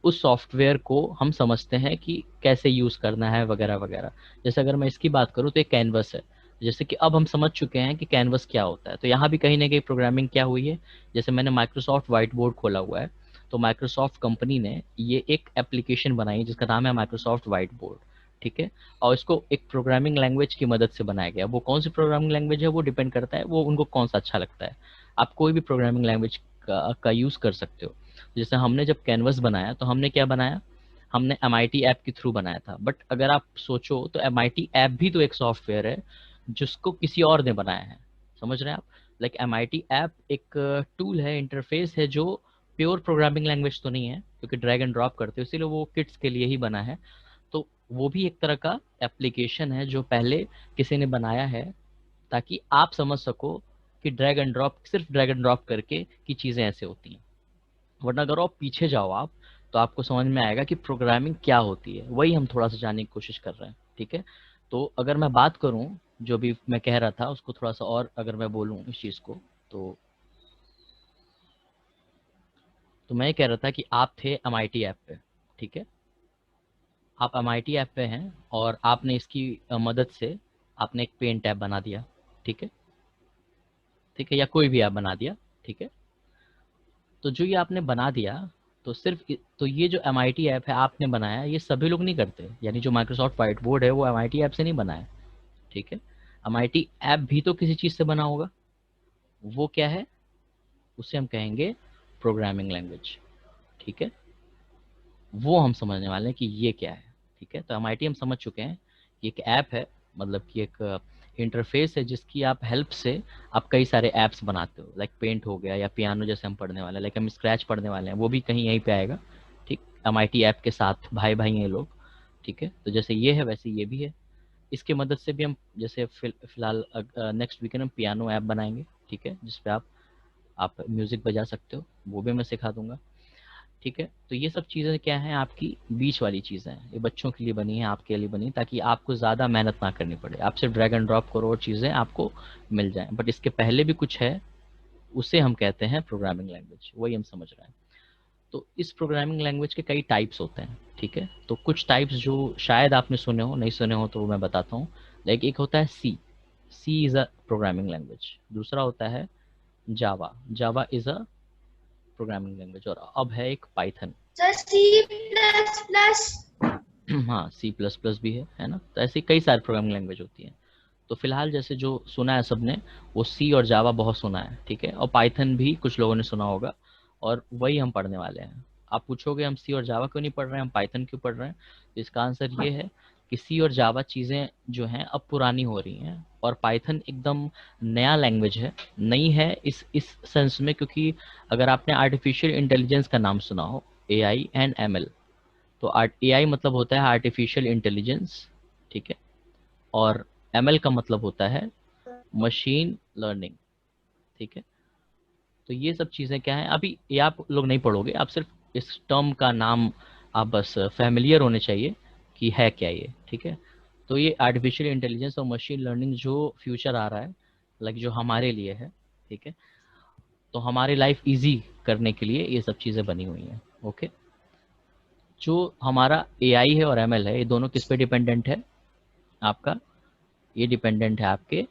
उस सॉफ्टवेयर को हम समझते हैं कि कैसे यूज़ करना है वगैरह वगैरह। जैसे अगर मैं इसकी बात करूँ तो एक कैनवस है, जैसे कि अब हम समझ चुके हैं कि कैनवस क्या होता है, तो यहाँ भी कहीं ना कहीं प्रोग्रामिंग क्या हुई है। जैसे मैंने माइक्रोसॉफ्ट व्हाइट बोर्ड खोला हुआ है, तो माइक्रोसॉफ्ट कंपनी ने ये एक एप्लीकेशन बनाई है जिसका नाम है माइक्रोसॉफ्ट व्हाइट बोर्ड, ठीक है। और इसको एक प्रोग्रामिंग लैंग्वेज की मदद से बनाया गया। वो कौन सी प्रोग्रामिंग लैंग्वेज है वो डिपेंड करता है वो उनको कौन सा अच्छा लगता है। आप कोई भी प्रोग्रामिंग लैंग्वेज का यूज़ कर सकते हो। जैसे हमने जब कैनवस बनाया तो हमने क्या बनाया, हमने MIT ऐप के थ्रू बनाया था। बट अगर आप सोचो तो MIT ऐप भी तो एक सॉफ्टवेयर है जिसको किसी और ने बनाया है, समझ रहे हैं आप। लाइक MIT ऐप एक टूल है, इंटरफेस है, जो प्योर प्रोग्रामिंग लैंग्वेज तो नहीं है, क्योंकि ड्रैग एंड ड्रॉप करते हो, इसीलिए वो किड्स के लिए ही बना है। तो वो भी एक तरह का एप्लीकेशन है जो पहले किसी ने बनाया है, ताकि आप समझ सको कि ड्रैग एंड ड्रॉप, सिर्फ ड्रैग एंड ड्रॉप करके कि चीज़ें ऐसे होती हैं। वरना अगर आप पीछे जाओ आप, तो आपको समझ में आएगा कि प्रोग्रामिंग क्या होती है, वही हम थोड़ा सा जानने की कोशिश कर रहे हैं, ठीक है। तो अगर मैं बात करूं, जो भी मैं कह रहा था उसको थोड़ा सा और अगर मैं बोलूं इस चीज़ को, तो मैं ये कह रहा था कि आप थे MIT ऐप पे, ठीक है। आप MIT ऐप पे हैं और आपने इसकी मदद से आपने एक पेंट ऐप बना दिया, ठीक है, ठीक है, या कोई भी ऐप बना दिया, ठीक है। तो जो ये आपने बना दिया, तो तो ये जो MIT ऐप है आपने बनाया, ये सभी लोग नहीं करते। यानी जो माइक्रोसॉफ्ट व्हाइट बोर्ड है वो MIT ऐप से नहीं बना है, ठीक है। MIT ऐप भी तो किसी चीज़ से बना होगा, वो क्या है, उसे हम कहेंगे प्रोग्रामिंग लैंग्वेज, ठीक है। वो हम समझने वाले हैं कि ये क्या है, ठीक है। तो MIT हम समझ चुके हैं कि एक ऐप है, मतलब कि एक इंटरफेस है जिसकी आप हेल्प से आप कई सारे ऐप्स बनाते हो। लाइक पेंट हो गया या पियानो जैसे हम पढ़ने वाले हैं, लाइक हम स्क्रैच पढ़ने वाले हैं, वो भी कहीं यहीं पे आएगा, ठीक। MIT ऐप के साथ भाई भाई हैं ये लोग, ठीक है। तो जैसे ये है वैसे ये भी है। इसकी मदद से भी हम, जैसे फिलहाल नेक्स्ट वीकेंड हम पियानो ऐप बनाएंगे, ठीक है, जिसपे आप म्यूज़िक बजा सकते हो, वो भी मैं सिखा दूंगा, ठीक है। तो ये सब चीज़ें क्या हैं, आपकी बीच वाली चीज़ें हैं, ये बच्चों के लिए बनी है, आपके लिए बनी है, ताकि आपको ज़्यादा मेहनत ना करनी पड़े, आप सिर्फ ड्रैग एंड ड्रॉप करो और चीज़ें आपको मिल जाएं। बट इसके पहले भी कुछ है, उसे हम कहते हैं प्रोग्रामिंग लैंग्वेज, वही हम समझ रहे हैं। तो इस प्रोग्रामिंग लैंग्वेज के कई टाइप्स होते हैं, ठीक है। तो कुछ टाइप्स जो शायद आपने सुने हो, नहीं सुने हो तो वो मैं बताता हूँ। लाइक एक होता है C, C is a programming language. दूसरा होता है Java, Java is a programming language. और अब है एक पाइथन। Sir C++। हाँ, सी प्लस प्लस भी है ना। तो ऐसी कई सारी प्रोग्रामिंग लैंग्वेज होती हैं। तो फिलहाल जैसे जो सुना है सबने, वो सी और जावा बहुत सुना है, ठीक है। और पाइथन भी कुछ लोगों ने सुना होगा, और वही हम पढ़ने वाले हैं। आप पूछोगे हम सी और जावा क्यों नहीं पढ़ रहे हैं, हम पाइथन क्यों पढ़ रहे हैं, तो इसका आंसर ये है कि सी और जावा चीज़ें जो हैं अब पुरानी हो रही हैं, और पाइथन एकदम नया लैंग्वेज है। नई है इस सेंस में, क्योंकि अगर आपने आर्टिफिशियल इंटेलिजेंस का नाम सुना हो, AI एंड ML, तो AI मतलब होता है आर्टिफिशियल इंटेलिजेंस, ठीक है। और ML का मतलब होता है मशीन लर्निंग, ठीक है। तो ये सब चीज़ें क्या हैं, अभी ये आप लोग नहीं पढ़ोगे, आप सिर्फ इस टर्म का नाम आप बस फैमिलियर होने चाहिए कि है क्या ये, ठीक है। तो ये आर्टिफिशियल इंटेलिजेंस और मशीन लर्निंग जो फ्यूचर आ रहा है, लाइक जो हमारे लिए है, ठीक है, तो हमारी लाइफ इजी करने के लिए ये सब चीज़ें बनी हुई हैं। ओके, जो हमारा एआई है और एमएल है, ये दोनों किस पे डिपेंडेंट है आपका? ये डिपेंडेंट है आपके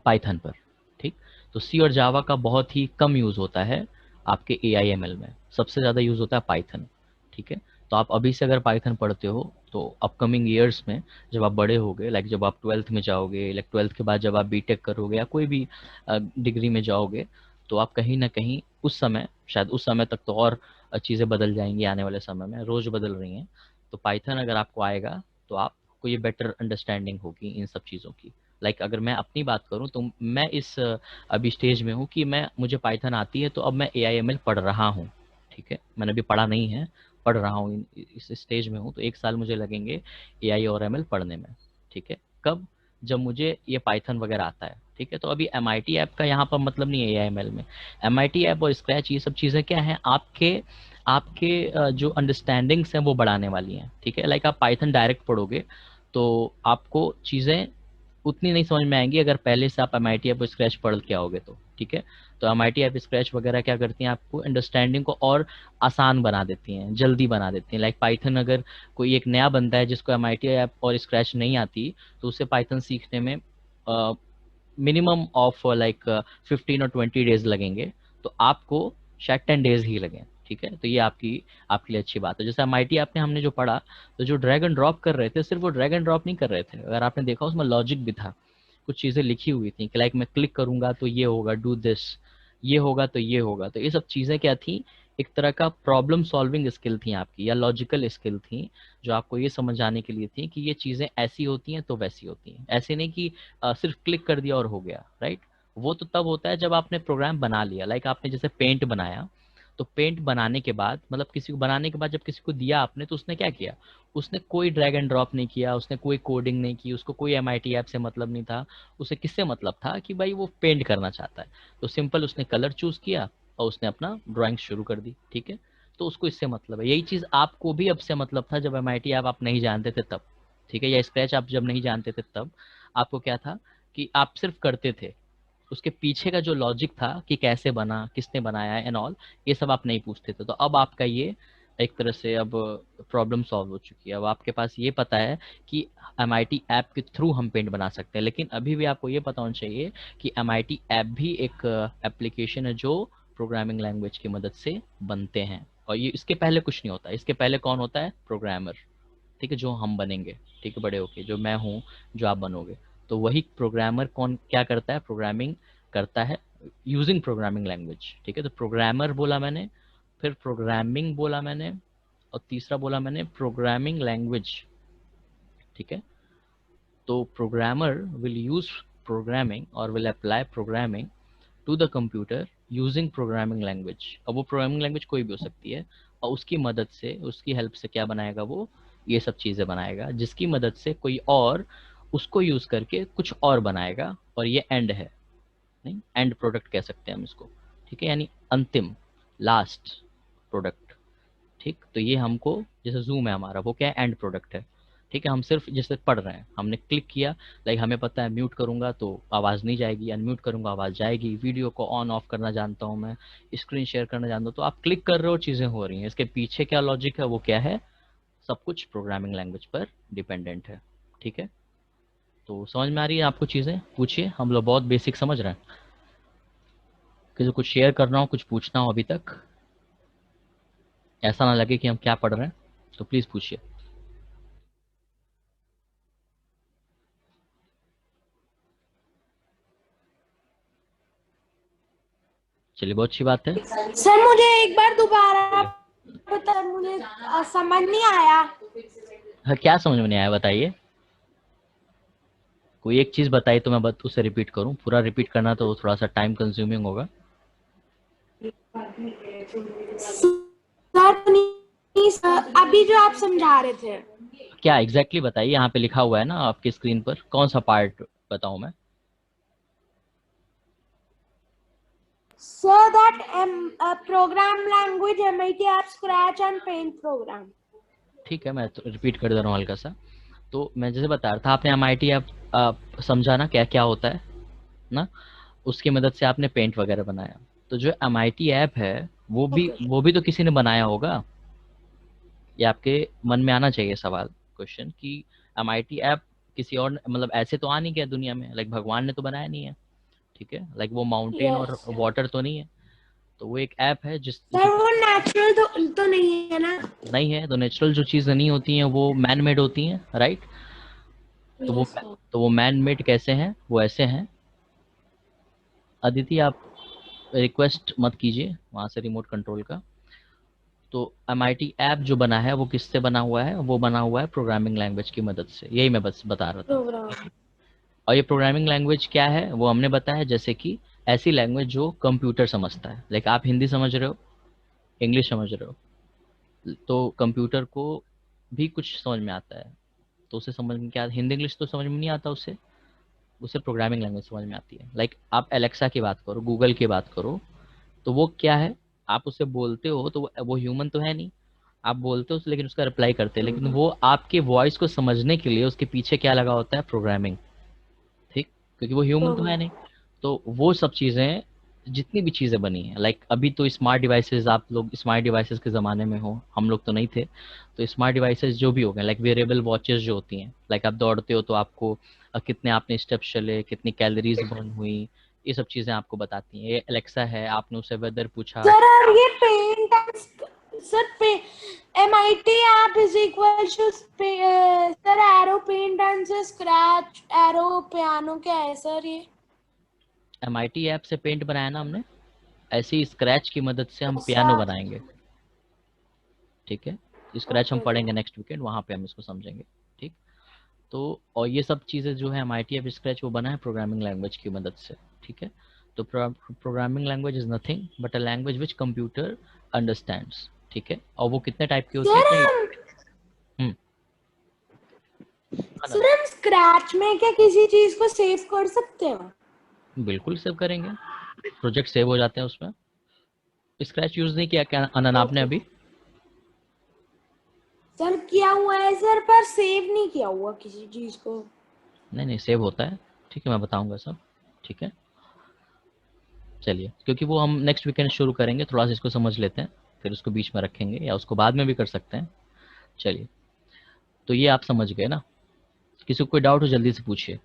पाइथन पर, ठीक। तो सी और जावा का बहुत ही कम यूज़ होता है आपके एआई एमएल में, सबसे ज़्यादा यूज़ होता है पाइथन, ठीक है। तो आप अभी से अगर पाइथन पढ़ते हो तो अपकमिंग ईयर्स में जब आप बड़े होगे, लाइक जब आप 12th में जाओगे, लाइक 12th के बाद जब आप बीटेक करोगे या कोई भी डिग्री में जाओगे, तो आप कहीं ना कहीं उस समय, शायद उस समय तक तो और चीज़ें बदल जाएंगी, आने वाले समय में रोज़ बदल रही हैं। तो पाइथन अगर आपको आएगा तो आपको ये बेटर अंडरस्टैंडिंग होगी इन सब चीज़ों की। लाइक अगर मैं अपनी बात करूं तो मैं इस अभी स्टेज में हूं कि मैं मुझे पाइथन आती है, तो अब मैं AIML पढ़ रहा हूं, ठीक है। मैंने अभी पढ़ा नहीं है, पढ़ रहा हूं, इस स्टेज में हूं, तो 1 साल मुझे लगेंगे AI और ML पढ़ने में, ठीक है। कब? जब मुझे ये पाइथन वगैरह आता है, ठीक है। तो अभी MIT ऐप का यहाँ पर मतलब नहीं है AIML में। MIT ऐप और स्क्रैच ये सब चीज़ें क्या है, आपके आपके जो अंडरस्टैंडिंग्स हैं वो बढ़ाने वाली हैं, ठीक है। लाइक आप पाइथन डायरेक्ट पढ़ोगे तो आपको चीज़ें उतनी नहीं समझ में आएंगी अगर पहले से आप MIT ऐप स्क्रैच पढ़ के आओगे तो, ठीक है। तो MIT ऐप स्क्रैच वगैरह क्या करती हैं, आपको अंडरस्टैंडिंग को और आसान बना देती हैं, जल्दी बना देती हैं। लाइक पाइथन अगर कोई एक नया बंदा है जिसको MIT ऐप और स्क्रैच नहीं आती, तो उसे पाइथन सीखने में मिनिमम ऑफ लाइक 15 और 20 डेज लगेंगे, तो आपको शायद 10 डेज ही लगें, ठीक है। तो ये आपकी आपके लिए अच्छी बात है। जैसे MIT आपने हमने जो पढ़ा, तो जो ड्रैग एंड ड्रॉप कर रहे थे, सिर्फ वो ड्रैग एंड ड्रॉप नहीं कर रहे थे, अगर आपने देखा उसमें लॉजिक भी था, कुछ चीज़ें लिखी हुई थी कि लाइक मैं क्लिक करूंगा तो ये होगा, डू दिस, ये होगा तो ये होगा। तो ये सब चीज़ें क्या थी, एक तरह का प्रॉब्लम सॉल्विंग स्किल थी आपकी, या लॉजिकल स्किल थी, जो आपको ये समझ आने के लिए थी कि ये चीज़ें ऐसी होती हैं तो वैसी होती हैं, ऐसे नहीं कि सिर्फ क्लिक कर दिया और हो गया, राइट। वो तो तब होता है जब आपने प्रोग्राम बना लिया। लाइक आपने जैसे पेंट बनाया, तो पेंट बनाने के बाद, मतलब किसी को बनाने के बाद जब किसी को दिया आपने, तो उसने क्या किया, उसने कोई ड्रैग एंड ड्रॉप नहीं किया, उसने कोई कोडिंग नहीं की, उसको कोई MIT ऐप से मतलब नहीं था। उसे किससे मतलब था कि भाई वो पेंट करना चाहता है, तो सिंपल उसने कलर चूज किया और उसने अपना ड्राइंग शुरू कर दी, ठीक है। तो उसको इससे मतलब है। यही चीज़ आपको भी अब से मतलब था जब MIT ऐप आप नहीं जानते थे तब, ठीक है, या स्क्रैच आप जब नहीं जानते थे तब आपको क्या था कि आप सिर्फ करते थे, उसके पीछे का जो लॉजिक था कि कैसे बना, किसने बनाया एंड ऑल, ये सब आप नहीं पूछते थे। तो अब आपका ये एक तरह से अब प्रॉब्लम सॉल्व हो चुकी है। अब आपके पास ये पता है कि MIT ऐप के थ्रू हम पेंट बना सकते हैं, लेकिन अभी भी आपको ये पता होना चाहिए कि MIT ऐप भी एक एप्लीकेशन है जो प्रोग्रामिंग लैंग्वेज की मदद से बनते हैं, और ये इसके पहले कुछ नहीं होता। इसके पहले कौन होता है? प्रोग्रामर, ठीक है, जो हम बनेंगे, ठीक है, बड़े होके, जो मैं हूँ, जो आप बनोगे। तो वही प्रोग्रामर कौन क्या करता है, प्रोग्रामिंग करता है यूजिंग प्रोग्रामिंग लैंग्वेज, ठीक है। तो प्रोग्रामर बोला मैंने, फिर प्रोग्रामिंग बोला मैंने, और तीसरा बोला मैंने प्रोग्रामिंग लैंग्वेज, ठीक है। तो प्रोग्रामर विल यूज प्रोग्रामिंग और will apply programming to the computer using programming language. अब वो प्रोग्रामिंग लैंग्वेज कोई भी हो सकती है, और उसकी मदद से, उसकी हेल्प से क्या बनाएगा वो, ये सब चीज़ें बनाएगा, जिसकी मदद से कोई और उसको यूज़ करके कुछ और बनाएगा, और ये एंड है, नहीं, एंड प्रोडक्ट कह सकते हैं हम इसको, ठीक है, यानी अंतिम, लास्ट प्रोडक्ट, ठीक। तो ये हमको, जैसे जूम है हमारा, वो क्या है, एंड प्रोडक्ट है, ठीक है। हम सिर्फ जैसे पढ़ रहे हैं, हमने क्लिक किया, लाइक हमें पता है म्यूट करूंगा तो आवाज़ नहीं जाएगी, अनम्यूट करूंगा आवाज़ जाएगी, वीडियो को ऑन ऑफ करना जानता हूँ मैं, स्क्रीन शेयर करना जानता हूँ, तो आप क्लिक कर रहे हो, चीज़ें हो रही हैं। इसके पीछे क्या लॉजिक है, वो क्या है, सब कुछ प्रोग्रामिंग लैंग्वेज पर डिपेंडेंट है, ठीक है। तो समझ में आ रही है आपको चीज़ें? पूछिए, हम लोग बहुत बेसिक समझ रहे हैं। किसी को कुछ शेयर करना हो, कुछ पूछना हो अभी तक, ऐसा ना लगे कि हम क्या पढ़ रहे हैं, तो प्लीज़ पूछिए। चलिए, बहुत अच्छी बात है। सर मुझे एक बार दोबारा चलिए, बता, मुझे समझ नहीं आया। हाँ, क्या समझ में नहीं आया बताइए? कोई एक चीज़ बताइए तो मैं उसे रिपीट करूं, पूरा रिपीट करना तो थोड़ा सा टाइम कंज्यूमिंग होगा। सर अभी जो आप समझा रहे थे, क्या एग्जैक्टली बताइए, यहाँ पे लिखा हुआ है ना आपकी स्क्रीन पर, कौन सा पार्ट बताऊं मैं? so that program language MIT app scratch and paint program. ठीक है, मैं तो रिपीट कर दे रहा हूँ हल्का सा। तो मैं जैसे बता रहा था, आपने एमआईटी आप समझा ना क्या क्या होता है ना, उसकी मदद से आपने पेंट वगैरह बनाया। तो जो एमआईटी ऐप है ओके। वो भी तो किसी ने बनाया होगा। ये आपके मन में आना चाहिए सवाल, क्वेश्चन कि एमआईटी ऐप किसी और मतलब ऐसे तो आ नहीं गया दुनिया में, लाइक भगवान ने तो बनाया नहीं है, ठीक है, लाइक वो माउंटेन और यस वाटर तो नहीं है। तो वो एक ऐप है जिस सर, जो वो नेचुरल तो नहीं है ना? नहीं है। तो नेचुरल जो चीज़ें नहीं होती हैं वो मैन मेड होती हैं, राइट। तो वो यस सर। तो वो मैन मेड कैसे हैं, वो ऐसे हैं। अदिति आप रिक्वेस्ट मत कीजिए वहाँ से रिमोट कंट्रोल का। तो एमआईटी ऐप जो बना है वो किससे बना हुआ है, वो बना हुआ है प्रोग्रामिंग लैंग्वेज की मदद से, यही मैं बस बता रहा था। प्रोग्राम। और ये प्रोग्रामिंग लैंग्वेज क्या है वो हमने बताया, जैसे कि ऐसी लैंग्वेज जो कंप्यूटर समझता है। लाइक आप हिंदी समझ रहे हो, इंग्लिश समझ रहे हो, तो कंप्यूटर को भी कुछ समझ में आता है। तो उसे समझ में क्या, हिंदी इंग्लिश तो समझ में नहीं आता उसे, उसे प्रोग्रामिंग लैंग्वेज समझ में आती है। लाइक आप एलेक्सा की बात करो, गूगल की बात करो, तो वो क्या है, आप उसे बोलते हो तो वो ह्यूमन तो है नहीं। आप बोलते हो लेकिन उसका रिप्लाई करते हैं, लेकिन वो आपके वॉइस को समझने के लिए उसके पीछे क्या लगा होता है, प्रोग्रामिंग, ठीक, क्योंकि वो ह्यूमन तो है नहीं। तो वो सब चीज़ें, जितनी भी चीज़ें बनी हैं, लाइक अभी तो स्मार्ट डिवाइसेस, आप लोग स्मार्ट डिवाइसेस के ज़माने में हो, हम लोग तो नहीं थे। तो स्मार्ट डिवाइसेस जो भी हो गए, लाइक वेरिएबल वॉचेस जो होती हैं, लाइक आप दौड़ते हो तो आपको कितने आपने स्टेप्स चले, कितनी कैलोरीज बर्न हुई, ये सब चीज़ें आपको बताती हैं। ये अलेक्सा है, आपने उससे वेदर पूछा। सर, और ये पेंट एंड सर पे MIT app is equal to sir arrow paint and से स्क्रैच एरो पियानो क्या है सर ये? एमआईटी ऐप से पेंट बनाया ना हमने, ऐसे ही स्क्रैच की मदद से हम अच्छा। पियानो बनाएंगे, ठीक है। स्क्रैच हम ओके पढ़ेंगे नेक्स्ट वीकेंड, वहाँ पे हम इसको समझेंगे, ठीक। तो और ये सब चीज़ें जो है एमआईटी ऐप स्क्रैच वो बना है प्रोग्रामिंग लैंग्वेज की मदद से, ठीक है। तो programming language is nothing but a language which computer understands, ठीक है। और वो कितने टाइप की होती है, सर। कई। हम हम्म। सर हम स्क्रैच में क्या किसी चीज को सेव कर सकते हैं? बिल्कुल सेव करेंगे, प्रोजेक्ट सेव हो जाते हैं उसमें। स्क्रैच यूज नहीं किया क्या अनन आपने ओके अभी? सर, किया हुआ है सर, पर सेव नहीं किया हुआ किसी चीज को। नहीं नहीं, सेव होता है, ठीक है, मैं बताऊंगा सब, ठीक है। चलिए, क्योंकि वो हम नेक्स्ट वीकेंड शुरू करेंगे, थोड़ा सा इसको समझ लेते हैं, फिर उसको बीच में रखेंगे या उसको बाद में भी कर सकते हैं। चलिए, तो ये आप समझ गए ना। किसी को कोई डाउट हो जल्दी से पूछिए।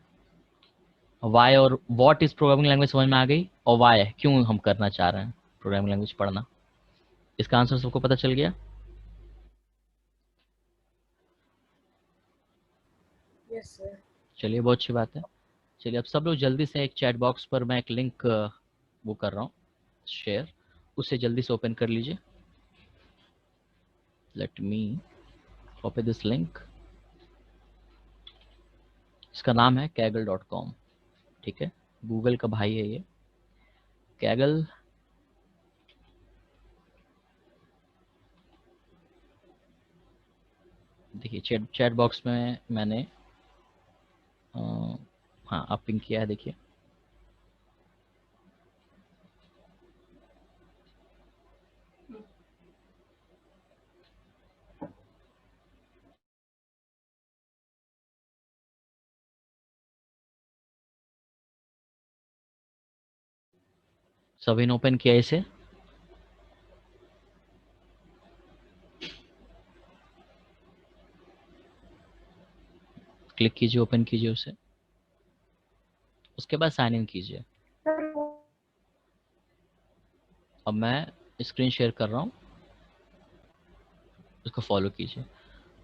वाई और व्हाट इज प्रोग्रामिंग लैंग्वेज समझ में आ गई, और वाई है क्यों हम करना चाह रहे हैं प्रोग्रामिंग लैंग्वेज पढ़ना, इसका आंसर सबको पता चल गया। Yes sir. चलिए, बहुत अच्छी बात है। चलिए, अब सब लोग जल्दी से एक चैट बॉक्स पर मैं एक लिंक वो कर रहा हूँ शेयर, उसे जल्दी से ओपन कर लीजिए। Let me copy this link. इसका नाम है kaggle.com, ठीक है, गूगल का भाई है ये कैगल। देखिए चैट चैट बॉक्स में मैंने अ, हाँ अब पिंक किया है, देखिए। सभी ने ओपन किया इसे? क्लिक कीजिए, ओपन कीजिए उसे, उसके बाद साइन इन कीजिए। सर अब मैं स्क्रीन शेयर कर रहा हूँ, उसको फॉलो कीजिए।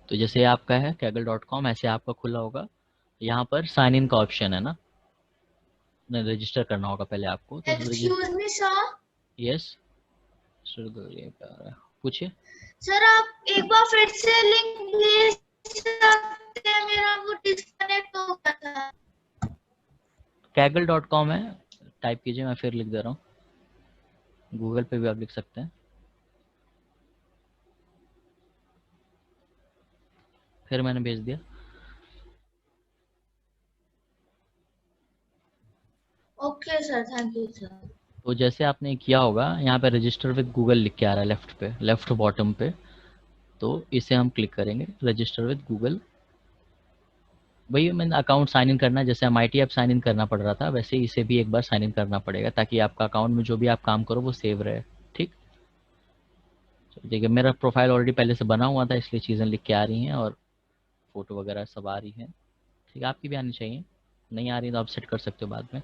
तो जैसे आपका है kaggle.com, ऐसे आपका खुला होगा। यहाँ पर साइन इन का ऑप्शन है ना, रजिस्टर करना होगा पहले आपको, तो एक्सक्यूज मी सर। यस, पूछिए। सर आप एक बार फिर से लिंक भेज सकते हैं? मेरा वो डिस्कनेक्ट हो गया था। kaggle.com है, टाइप कीजिए, मैं फिर लिख दे रहा हूँ, गूगल पे भी आप लिख सकते हैं। फिर मैंने भेज दिया। Okay sir, thank you sir. तो जैसे आपने किया होगा, यहाँ पे रजिस्टर विद गूगल लिख के आ रहा है लेफ्ट पे, लेफ्ट बॉटम पे। तो इसे हम क्लिक करेंगे, रजिस्टर विद गूगल। वही मैंने अकाउंट साइन इन करना है, जैसे एमआईटी ऐप साइन इन करना पड़ रहा था, वैसे ही इसे भी एक बार साइन इन करना पड़ेगा, ताकि आपका अकाउंट में जो भी आप काम करो वो सेव रहे। ठीक। तो देखिए मेरा प्रोफाइल ऑलरेडी पहले से बना हुआ था, इसलिए चीज़ें लिख के आ रही हैं और फोटो वगैरह सब आ रही है। ठीक है, आपकी भी आनी चाहिए, नहीं आ रही तो आप सेट कर सकते हो बाद में।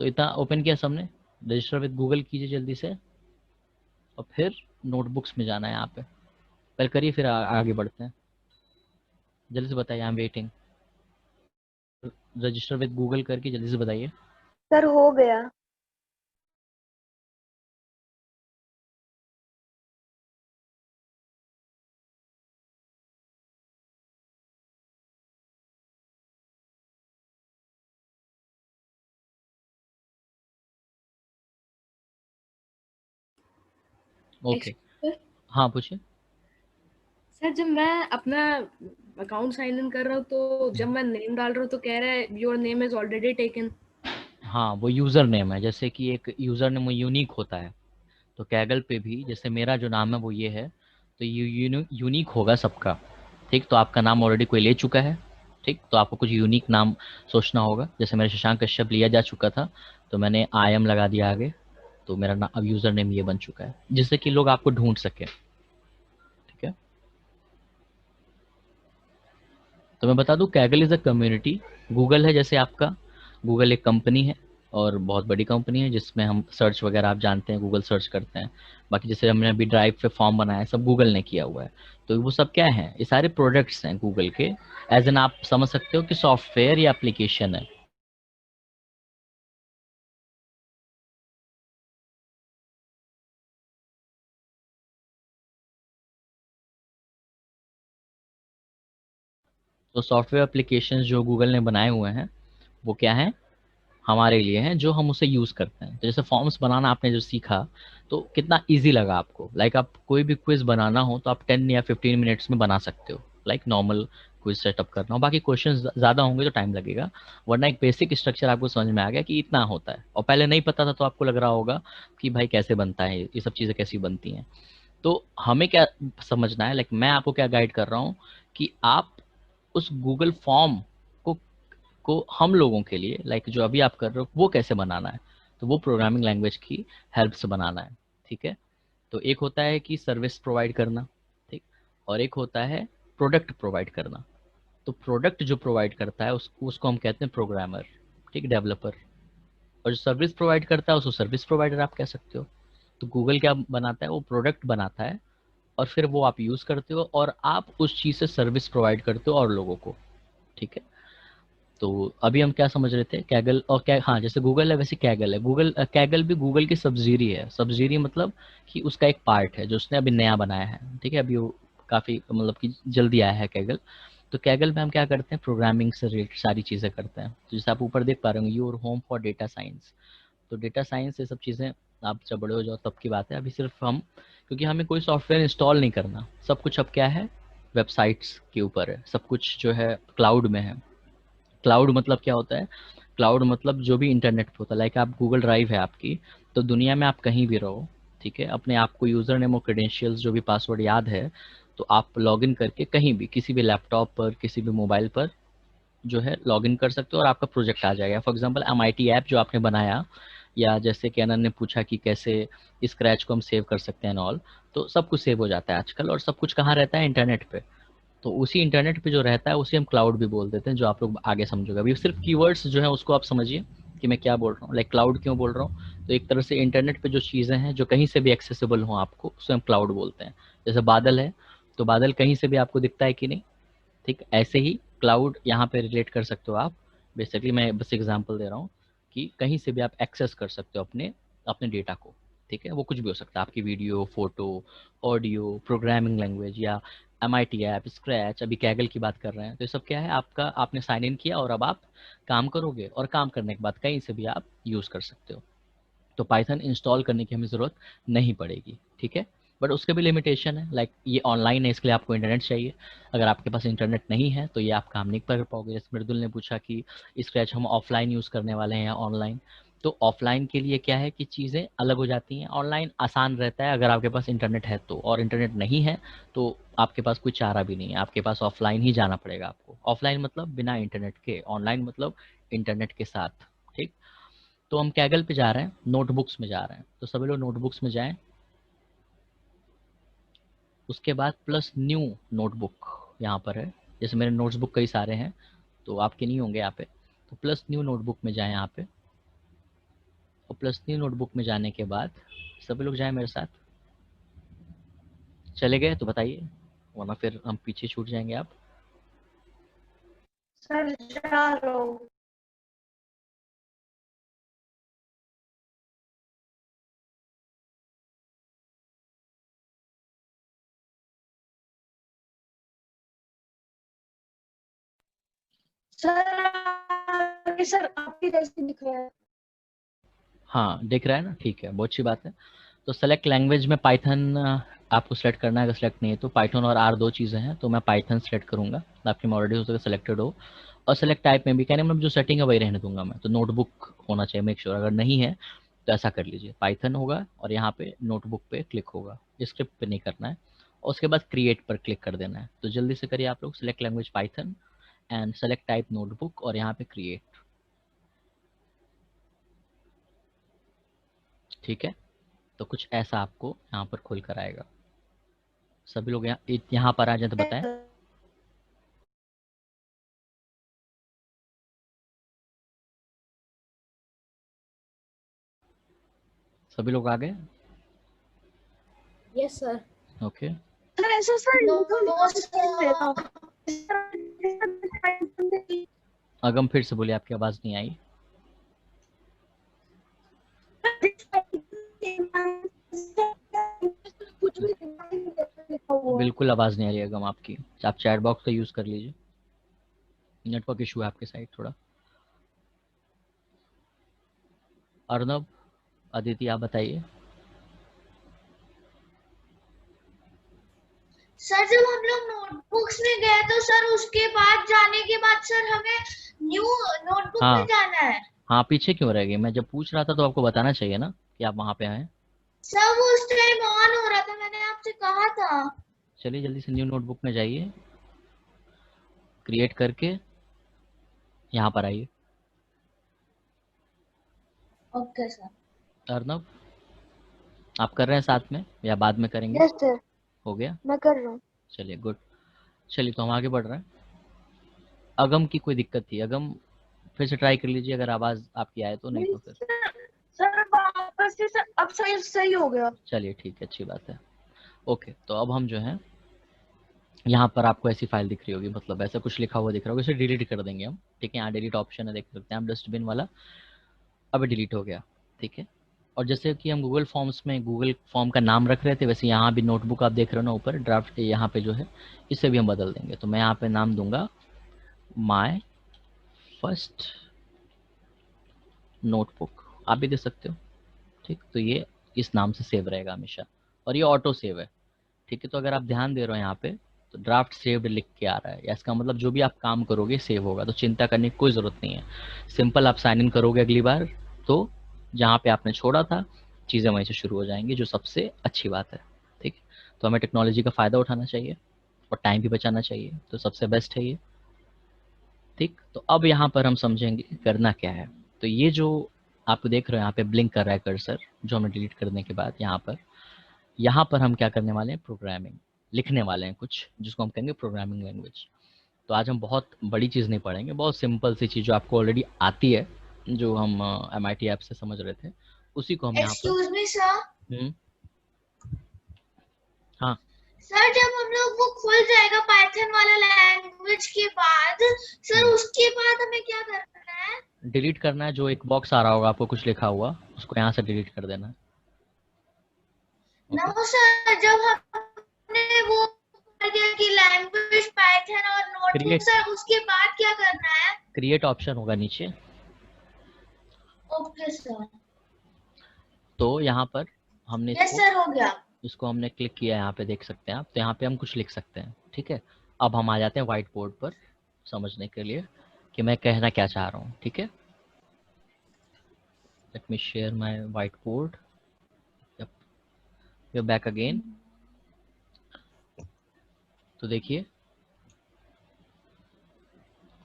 तो इतना ओपन किया सबने, रजिस्टर विद गूगल कीजिए जल्दी से, और फिर नोटबुक्स में जाना है यहाँ पे। पहले करिए, फिर आगे बढ़ते हैं। जल्दी से बताइए, I am waiting. Register with Google करके जल्दी से बताइए। सर हो गया। ओके। हाँ पूछिए। सर जब मैं अपना अकाउंट साइन इन कर रहा हूँ तो जब मैं नेम डाल रहा हूँ तो कह रहा है your name is already taken. हाँ, वो यूज़र नेम है, जैसे कि एक यूज़र नेम यूनिक होता है, तो कैगल पे भी जैसे मेरा जो नाम है वो ये है, तो ये यूनिक होगा सबका। ठीक, तो आपका नाम ऑलरेडी कोई ले चुका है। ठीक, तो आपको कुछ यूनिक नाम सोचना होगा, जैसे मेरा शशांक कश्यप लिया जा चुका था, तो मैंने आई एम लगा दिया आगे, तो मेरा अब यूज़र नेम ये बन चुका है, जिससे कि लोग आपको ढूंढ सके। ठीक है, तो मैं बता दूं, Kaggle is a community. Google है जैसे आपका, गूगल एक कंपनी है, और बहुत बड़ी कंपनी है, जिसमें हम सर्च वगैरह आप जानते हैं, गूगल सर्च करते हैं। बाकी जैसे हमने अभी ड्राइव पे फॉर्म बनाया है, सब गूगल ने किया हुआ है। तो वो सब क्या है, ये सारे प्रोडक्ट्स हैं गूगल के। एज एन आप समझ सकते हो कि सॉफ्टवेयर या एप्लीकेशन है। तो सॉफ्टवेयर एप्लीकेशन जो गूगल ने बनाए हुए हैं, वो क्या है, हमारे लिए हैं, जो हम उसे यूज़ करते हैं। तो जैसे फॉर्म्स बनाना आपने जो सीखा, तो कितना ईज़ी लगा आपको। लाइक आप कोई भी क्विज़ बनाना हो तो आप 10 या 15 मिनट्स में बना सकते हो। लाइक नॉर्मल क्विज़ सेटअप करना हो, बाकी क्वेश्चंस ज़्यादा होंगे तो टाइम लगेगा, वरना एक बेसिक स्ट्रक्चर आपको समझ में आ गया कि इतना होता है। और पहले नहीं पता था तो आपको लग रहा होगा कि भाई कैसे बनता है, ये सब चीज़ें कैसी बनती हैं। तो हमें क्या समझना है, लाइक मैं आपको क्या गाइड कर रहा हूँ, कि आप उस गूगल फॉर्म को हम लोगों के लिए, लाइक जो अभी आप कर रहे हो, वो कैसे बनाना है। तो वो प्रोग्रामिंग लैंग्वेज की हेल्प से बनाना है। ठीक है, तो एक होता है कि सर्विस प्रोवाइड करना, ठीक, और एक होता है प्रोडक्ट प्रोवाइड करना। तो प्रोडक्ट जो प्रोवाइड करता है उसको हम कहते हैं प्रोग्रामर, ठीक, डेवलपर। और जो सर्विस प्रोवाइड करता है उसको सर्विस प्रोवाइडर आप कह सकते हो। तो गूगल क्या बनाता है, वो प्रोडक्ट बनाता है, और फिर वो आप यूज़ करते हो, और आप उस चीज़ से सर्विस प्रोवाइड करते हो और लोगों को। ठीक है, तो अभी हम क्या समझ रहे थे, कैगल और क्या, हाँ, जैसे गूगल है वैसे कैगल है। गूगल कैगल भी गूगल की सब्सिडियरी है। सब्सिडियरी मतलब कि उसका एक पार्ट है जो उसने अभी नया बनाया है। ठीक है, अभी वो काफ़ी मतलब कि जल्दी आया है कैगल। तो कैगल में हम क्या करते हैं, प्रोग्रामिंग से रिलेटेड सारी चीज़ें करते हैं। तो जैसे आप ऊपर देख पा रहे होंगे, your home for data science. तो डेटा साइंस ये सब चीज़ें आप जब बड़े हो जाओ तब की बात है। अभी सिर्फ हम, क्योंकि हमें कोई सॉफ्टवेयर इंस्टॉल नहीं करना, सब कुछ अब क्या है, वेबसाइट्स के ऊपर है, सब कुछ जो है क्लाउड में है। क्लाउड मतलब क्या होता है, क्लाउड मतलब जो भी इंटरनेट पे होता है। लाइक आप गूगल ड्राइव है आपकी, तो दुनिया में आप कहीं भी रहो, ठीक है, अपने आप को यूज़र नेम और क्रेडेंशियल्स जो भी पासवर्ड याद है, तो आप लॉगिन करके कहीं भी किसी भी लैपटॉप पर किसी भी मोबाइल पर जो है लॉगिन कर सकते हो, और आपका प्रोजेक्ट आ जाएगा। फॉर एग्जांपल एमआईटी ऐप जो आपने बनाया, या जैसे कि अनन ने पूछा कि कैसे स्क्रैच को हम सेव कर सकते हैं ऑल, तो सब कुछ सेव हो जाता है आजकल, और सब कुछ कहाँ रहता है, इंटरनेट पे। तो उसी इंटरनेट पे जो रहता है उसे हम क्लाउड भी बोल देते हैं, जो आप लोग आगे समझोगे। अभी सिर्फ कीवर्ड्स जो है उसको आप समझिए कि मैं क्या बोल रहा हूँ, लाइक क्लाउड क्यों बोल रहा हूँ। तो एक तरह से इंटरनेट पे जो चीज़ें हैं जो कहीं से भी एक्सेसिबल हो आपको, उसे हम क्लाउड बोलते हैं। जैसे बादल है, तो बादल कहीं से भी आपको दिखता है कि नहीं, ठीक, ऐसे ही क्लाउड यहाँ पे रिलेट कर सकते हो आप। बेसिकली मैं बस एग्जांपल दे रहा हूँ कि कहीं से भी आप एक्सेस कर सकते हो अपने अपने डेटा को। ठीक है, वो कुछ भी हो सकता है, आपकी video, photo, audio, programming language, या एमआईटी ऐप, स्क्रैच, अभी कैगल की बात कर रहे हैं। तो ये सब क्या है, आपका आपने साइन इन किया और अब आप काम करोगे, और काम करने के बाद कहीं से भी आप यूज़ कर सकते हो। तो पाइथन इंस्टॉल करने की हमें ज़रूरत नहीं पड़ेगी। ठीक है, बट उसके भी लिमिटेशन है, लाइक ये ऑनलाइन है, इसके लिए आपको इंटरनेट चाहिए। अगर आपके पास इंटरनेट नहीं है तो ये आप काम नहीं कर पाओगे। जैसे मृदुल ने पूछा कि स्क्रैच हम ऑफलाइन यूज़ करने वाले हैं या ऑनलाइन, तो ऑफलाइन के लिए क्या है कि चीज़ें अलग हो जाती हैं, ऑनलाइन आसान रहता है अगर आपके पास इंटरनेट है तो, और इंटरनेट नहीं है तो आपके पास कोई चारा भी नहीं है, आपके पास ऑफलाइन ही जाना पड़ेगा आपको। ऑफलाइन मतलब बिना इंटरनेट के, ऑनलाइन मतलब इंटरनेट के साथ। ठीक, तो हम कैगल पे जा रहे हैं, नोटबुक्स में जा रहे हैं, तो सभी लोग नोटबुक्स में जाएं। उसके बाद प्लस न्यू नोटबुक यहाँ पर है, जैसे मेरे नोटबुक कई सारे हैं तो आपके नहीं होंगे यहाँ पे, तो प्लस न्यू नोटबुक में जाएं यहाँ पे, और प्लस न्यू नोटबुक में जाने के बाद सभी लोग जाएं मेरे साथ। चले गए तो बताइए, वरना फिर हम पीछे छूट जाएंगे आप। सर जा रहा हूँ। सर आपकी जैसे दिख रहा है। हाँ दिख रहा है ना, ठीक है, बहुत अच्छी बात है। तो सेलेक्ट लैंग्वेज में पाइथन आपको सेलेक्ट करना है, अगर सेलेक्ट नहीं है तो पाइथन और आर दो चीज़ें हैं, तो मैं पाइथन सेलेक्ट करूंगा, आपके में ऑलरेडी हो सके सेलेक्टेड हो। और सेलेक्ट टाइप में भी कहने मतलब जो सेटिंग है वही रहने दूंगा मैं, तो नोटबुक होना चाहिए मेक श्योर, अगर नहीं है तो ऐसा कर लीजिए, पाइथन होगा और यहाँ पे नोटबुक पे क्लिक होगा, स्क्रिप्ट पे नहीं करना है, और उसके बाद क्रिएट पर क्लिक कर देना है। तो जल्दी से करिए आप लोग, select language Python and select type notebook और यहाँ पे क्रिएट। ठीक है, तो कुछ ऐसा आपको यहाँ पर खुल कर आएगा। सभी लोग यहाँ पर आ जाए तो बताएं। सभी लोग आ गए? Yes sir. ओके, सर ऐसा सर नो अगम फिर से बोलिए, आपकी आवाज़ नहीं आई। कुछ भी लिखा हुआ है। बिल्कुल आवाज़ नहीं आ रही अगम आपकी, आप चैट बॉक्स का यूज़ कर लीजिए, नेटवर्क इशू है आपके साइड थोड़ा। अर्नब, अदिति आप बताइए। सर जब हम लोग नोटबुक्स में गए तो सर उसके बाद जाने के बाद सर हमें न्यू नोटबुक में हाँ जाना है। हाँ, पीछे क्यों रह गई? मैं जब पूछ रहा था तो आपको बताना चाहिए ना कि आप वहाँ पे आए। सर वो उस टाइम ऑन हो रहा था, मैंने आपसे कहा था। चलिए जल्दी से न्यू नोटबुक में जाइए, क्रिएट करके यहाँ पर आइए। Okay sir. अर्नब, आप कर रहे हैं साथ में या बाद में करेंगे? यस सर, हो गया, मैं कर रहा हूँ। चलिए गुड। चलिए तो हम आगे बढ़ रहे हैं। अगम की कोई दिक्कत थी? अगम फिर से ट्राई कर लीजिए, अगर आवाज़ आपकी आए तो, नहीं नहीं तो फिर सर वापस से सर अब सही सही हो गया। चलिए ठीक है, अच्छी बात है। ओके, तो अब हम जो है यहाँ पर आपको ऐसी फाइल दिख रही होगी, मतलब ऐसा कुछ लिखा हुआ दिख रहा होगा, इसे डिलीट कर देंगे हम। ठीक है, यहाँ डिलीट ऑप्शन है, देख सकते हैं आप, डस्टबिन वाला अब डिलीट हो गया। ठीक है, और जैसे कि हम गूगल फॉर्म्स में गूगल फॉर्म का नाम रख रहे थे, वैसे यहाँ भी नोटबुक आप देख रहे हो ना ऊपर ड्राफ्ट, यहाँ पे जो है इसे भी हम बदल देंगे। तो मैं यहाँ पे नाम दूंगा माय फर्स्ट नोटबुक, आप भी दे सकते हो। ठीक, तो ये इस नाम से सेव रहेगा हमेशा, और ये ऑटो सेव है। ठीक है, तो अगर आप ध्यान दे रहे हो यहाँ पे तो ड्राफ्ट सेव्ड लिख के आ रहा है, या इसका मतलब जो भी आप काम करोगे सेव होगा, तो चिंता करने की कोई ज़रूरत नहीं है। सिंपल आप साइन इन करोगे अगली बार तो जहाँ पे आपने छोड़ा था चीज़ें वहीं से शुरू हो जाएंगी, जो सबसे अच्छी बात है। ठीक, तो हमें टेक्नोलॉजी का फ़ायदा उठाना चाहिए और टाइम भी बचाना चाहिए, तो सबसे बेस्ट है ये। ठीक, तो अब यहाँ पर हम समझेंगे करना क्या है। तो ये जो आप देख रहे हो यहाँ पे ब्लिंक कर रहा है कर्सर, जो हमें डिलीट करने के बाद यहाँ पर हम क्या करने वाले हैं, प्रोग्रामिंग लिखने वाले हैं कुछ, जिसको हम कहेंगे प्रोग्रामिंग लैंग्वेज। तो आज हम बहुत बड़ी चीज़ नहीं पढ़ेंगे, बहुत सिंपल सी चीज़ जो आपको ऑलरेडी आती है, जो हम MIT ऐप से समझ रहे थे, उसी को हम यहाँ पर। Excuse me sir. हाँ, सर जब हम लोग वो खुल जाएगा पाइथन वाला लैंग्वेज के बाद सर उसके बाद हमें क्या करना है? डिलीट करना है, जो एक बॉक्स आ रहा होगा आपको कुछ लिखा हुआ, उसको यहाँ से डिलीट कर देना है। ओके, नो सर, जब हमने वो कर दिया कि लैंग्वेज पाइथन और नोटबुक, क्रिएट सर उसके बाद क्या करना है? क्रिएट ऑप्शन होगा नीचे, ओके सर। तो यहाँ पर हमने यस सर, हो गया। इसको हमने क्लिक किया, यहाँ पे देख सकते हैं आप, तो यहाँ पे हम कुछ लिख सकते हैं। ठीक है, अब हम आ जाते हैं व्हाइट बोर्ड पर समझने के लिए कि मैं कहना क्या चाह रहा हूँ। ठीक है, Let me share my whiteboard. Yep. We're back again. तो देखिए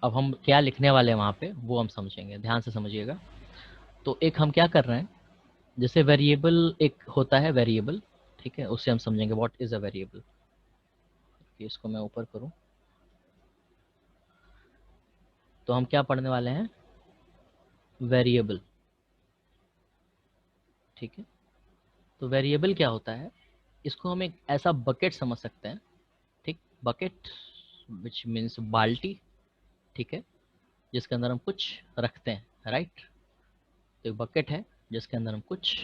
अब हम क्या लिखने वाले हैं वहाँ पे वो हम समझेंगे, ध्यान से समझिएगा। तो एक हम क्या कर रहे हैं, जैसे वेरिएबल एक होता है वेरिएबल, ठीक है, उससे हम समझेंगे व्हाट इज अ वेरिएबल। इसको मैं ऊपर करूं तो हम क्या पढ़ने वाले हैं, वेरिएबल, ठीक है। तो वेरिएबल क्या होता है, इसको हम एक ऐसा बकेट समझ सकते हैं, ठीक, बकेट विच मीन्स बाल्टी, ठीक है, जिसके अंदर हम कुछ रखते हैं, राइट। तो एक बकेट है जिसके अंदर हम कुछ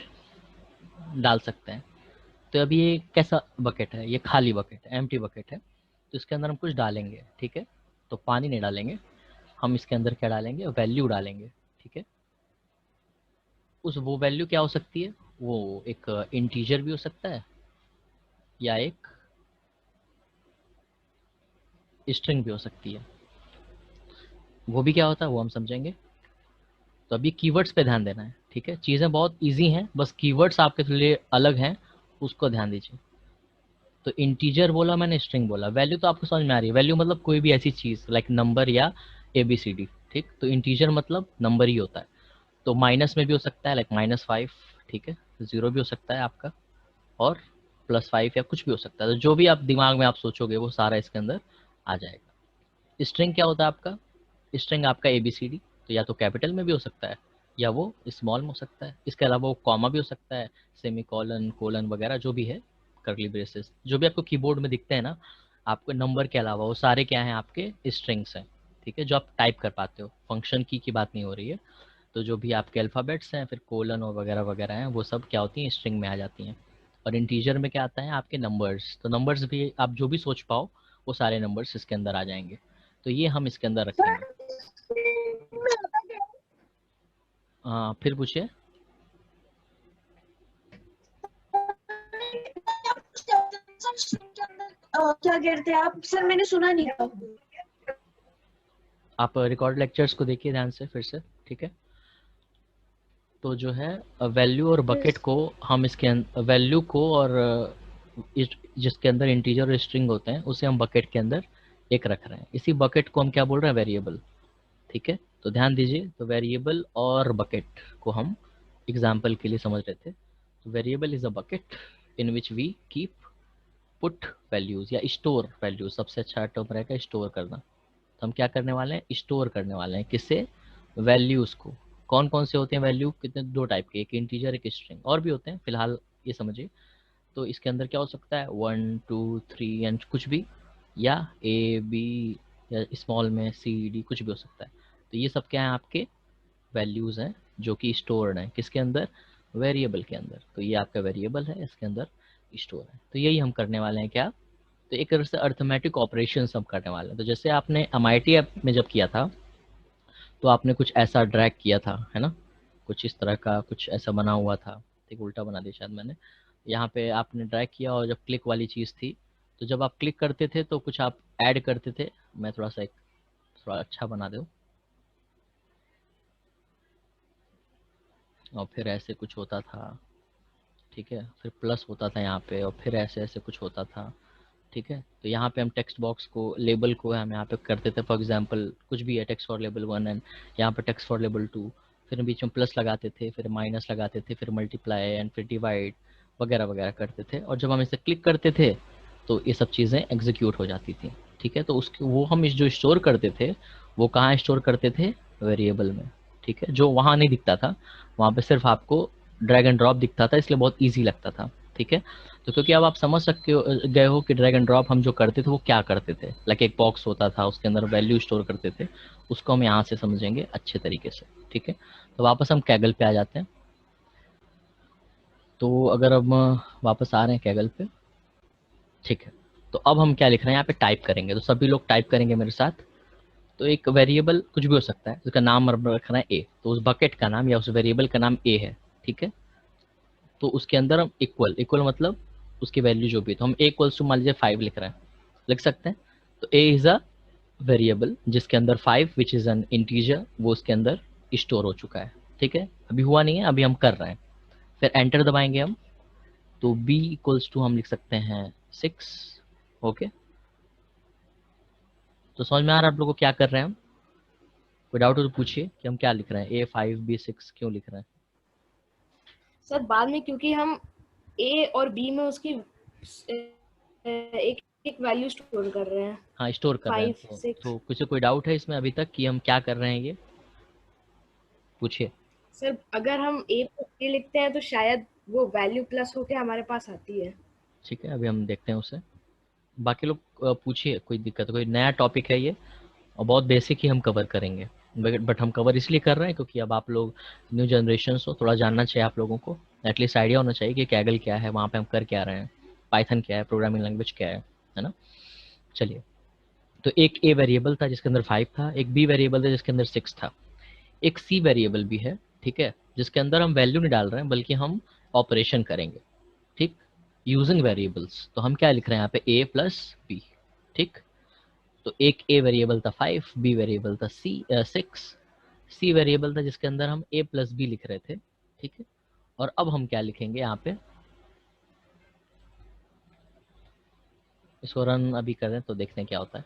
डाल सकते हैं। तो अभी ये कैसा बकेट है, ये खाली बकेट है, एम्प्टी बकेट है। तो इसके अंदर हम कुछ डालेंगे, ठीक है। तो पानी नहीं डालेंगे, हम इसके अंदर क्या डालेंगे, वैल्यू डालेंगे, ठीक है। उस वो वैल्यू क्या हो सकती है, वो एक इंटीजर भी हो सकता है या एक स्ट्रिंग भी हो सकती है। वो भी क्या होता है वो हम समझेंगे। तो अभी कीवर्ड्स पे ध्यान देना है, ठीक है। चीज़ें बहुत इजी हैं, बस कीवर्ड्स आपके लिए अलग हैं, उसको ध्यान दीजिए। तो इंटीजर बोला मैंने, स्ट्रिंग बोला, वैल्यू तो आपको समझ में आ रही है। वैल्यू मतलब कोई भी ऐसी चीज़ लाइक नंबर या ABCD, ठीक। तो इंटीजर मतलब नंबर ही होता है। तो माइनस में भी हो सकता है, लाइक -5, ठीक है, 0 भी हो सकता है आपका, और +5 या कुछ भी हो सकता है। तो जो भी आप दिमाग में आप सोचोगे वो सारा इसके अंदर आ जाएगा। स्ट्रिंग क्या होता है आपका, स्ट्रिंग आपका ABCD, तो या तो कैपिटल में भी हो सकता है या वो स्मॉल में हो सकता है। इसके अलावा वो कॉमा भी हो सकता है, सेमी कॉलन, कोलन वगैरह जो भी है, कर्ली ब्रेसेस, जो भी आपको कीबोर्ड में दिखते हैं ना, आपको नंबर के अलावा वो सारे क्या हैं, आपके स्ट्रिंग्स हैं, ठीक है, जो आप टाइप कर पाते हो। फंक्शन की बात नहीं हो रही है। तो जो भी आपके अल्फ़ाबेट्स हैं, फिर कोलन और वगैरह वगैरह हैं, वो सब क्या होती हैं, स्ट्रिंग में आ जाती हैं। और इंटीजर में क्या आता है, आपके नंबर्स। तो नंबर्स भी आप जो भी सोच पाओ वो सारे नंबर्स इसके अंदर आ जाएंगे। तो ये हम इसके अंदर रखेंगे। फिर पूछिए। क्या कहते हैं आप सर, मैंने सुना नहीं था। आप रिकॉर्ड लेक्चर्स को देखिए ध्यान से फिर से, ठीक है। तो जो है वैल्यू और बकेट को हम इसके वैल्यू को और जिसके अंदर इंटीजर और स्ट्रिंग होते हैं उसे हम बकेट के अंदर एक रख रहे हैं। इसी बकेट को हम क्या बोल रहे हैं, वेरिएबल, ठीक है। तो ध्यान दीजिए, तो वेरिएबल और बकेट को हम एग्जाम्पल के लिए समझ रहे थे। तो variable is a bucket in which we keep put values या स्टोर वैल्यूज, सबसे अच्छा टर्म रहेगा स्टोर करना। तो हम क्या करने वाले हैं, स्टोर करने वाले हैं, किससे, वैल्यूज को। कौन कौन से होते हैं वैल्यू, कितने, दो टाइप के, एक इंटीजर एक स्ट्रिंग, और भी होते हैं, फिलहाल ये समझिए। तो इसके अंदर क्या हो सकता है, 1 2 3 एंड कुछ भी, या A B या स्मॉल में CD कुछ भी हो सकता है। तो ये सब क्या है, आपके वैल्यूज हैं जो कि स्टोर्ड हैं किसके अंदर, वेरिएबल के अंदर। तो ये आपका वेरिएबल है, इसके अंदर स्टोर है। तो यही हम करने वाले हैं क्या, तो एक तरह से अर्थमेटिक ऑपरेशन हम करने वाले हैं। तो जैसे आपने MIT ऐप में जब किया था तो आपने कुछ ऐसा ड्रैग किया था, है ना, कुछ इस तरह का कुछ ऐसा बना हुआ था, ठीक, उल्टा बना दिया शायद मैंने। यहाँ पे आपने ड्रैग किया और जब क्लिक वाली चीज़ थी, तो जब आप क्लिक करते थे तो कुछ आप ऐड करते थे। मैं थोड़ा सा एक थोड़ा अच्छा बना दूँ, और फिर ऐसे कुछ होता था, ठीक है, फिर प्लस होता था यहाँ पे, और फिर ऐसे ऐसे कुछ होता था, ठीक है। तो यहाँ पे हम टेक्स्ट बॉक्स को, लेबल को हम यहाँ पे करते थे, फॉर एग्जांपल कुछ भी है, टेक्स्ट फॉर लेबल 1 एंड यहाँ पे टेक्स्ट फॉर लेबल 2, फिर बीच में प्लस लगाते थे, फिर माइनस लगाते थे, फिर मल्टीप्लाई एंड फिर डिवाइड वगैरह वगैरह करते थे। और जब हम इसे क्लिक करते थे तो ये सब चीज़ें एग्जीक्यूट हो जाती थी, ठीक है। तो उसके वो हम इस जो स्टोर करते थे वो कहाँ स्टोर करते थे, वेरिएबल में, ठीक है। जो वहाँ नहीं दिखता था, वहाँ पे सिर्फ आपको ड्रैग एंड ड्रॉप दिखता था, इसलिए बहुत ईजी लगता था, ठीक है। तो क्योंकि अब आप समझ सकते हो गए हो कि ड्रैग एंड ड्रॉप हम जो करते थे वो क्या करते थे, लाइक एक बॉक्स होता था उसके अंदर वैल्यू स्टोर करते थे, उसको हम यहाँ से समझेंगे अच्छे तरीके से, ठीक है। तो वापस हम कैगल पे आ जाते हैं। तो अगर हम वापस आ रहे हैं कैगल पे, ठीक है, तो अब हम क्या लिख रहे हैं, यहाँ पे टाइप करेंगे। तो सभी लोग टाइप करेंगे मेरे साथ। तो एक वेरिएबल कुछ भी हो सकता है, उसका नाम रखना है A, तो उस बकेट का नाम या उस वेरिएबल का नाम A है, ठीक है। तो उसके अंदर हम इक्वल, इक्वल मतलब उसकी वैल्यू जो भी, तो हम A मान लीजिए 5 लिख रहे हैं, लिख सकते हैं। तो A इज अ वेरिएबल जिसके अंदर 5 विच इज एन इंटीजर, वो उसके अंदर स्टोर हो चुका है, ठीक है, अभी हुआ नहीं है, अभी हम कर रहे हैं। फिर एंटर दबाएंगे हम, तो b इक्वल्स टू हम लिख सकते हैं 6। ओके, तो समझ में आ रहा है आप लोगों को क्या कर रहे हैं हम? कोई डाउट हो तो पूछिए कि हम क्या लिख रहे हैं, A5 B6 क्यों लिख रहे हैं? सर बाद में क्योंकि हम ए और बी में उसकी एक एक वैल्यू स्टोर कर रहे हैं, हाँ, स्टोर कर रहे हैं। 5 6। तो कुछ कोई डाउट है इसमें अभी तक कि हम क्या कर रहे हैं, ये पूछिए। सर अगर हम ए पर ए लिखते हैं तो शायद वो वैल्यू प्लस होके हमारे पास आती है। ठीक है, अभी हम देखते हैं उसे। बाकी लोग पूछिए, कोई दिक्कत, कोई नया टॉपिक है ये, और बहुत बेसिक ही हम कवर करेंगे। बट हम कवर इसलिए कर रहे हैं क्योंकि अब आप लोग न्यू जनरेशन हो, थोड़ा जानना चाहिए आप लोगों को, एटलीस्ट आइडिया होना चाहिए कि कैगल क्या है, वहाँ पे हम कर क्या रहे हैं, पाइथन क्या है, प्रोग्रामिंग लैंग्वेज क्या है ना। चलिए, तो एक ए वेरिएबल था जिसके अंदर 5 था, एक बी वेरिएबल था जिसके अंदर 6 था, एक सी वेरिएबल भी है, ठीक है, जिसके अंदर हम वैल्यू नहीं डाल रहे हैं बल्कि हम ऑपरेशन करेंगे, ठीक, यूजिंग वेरिएबल्स। तो हम क्या लिख रहे हैं यहाँ पे, ए प्लस बी, ठीक। तो एक ए वेरिएबल था 5, बी वेरिएबल था 6, सी वेरिएबल था जिसके अंदर हम ए प्लस बी लिख रहे थे, ठीक है। और अब हम क्या लिखेंगे यहाँ पे, इसको रन अभी कर दें तो देखते हैं क्या होता है।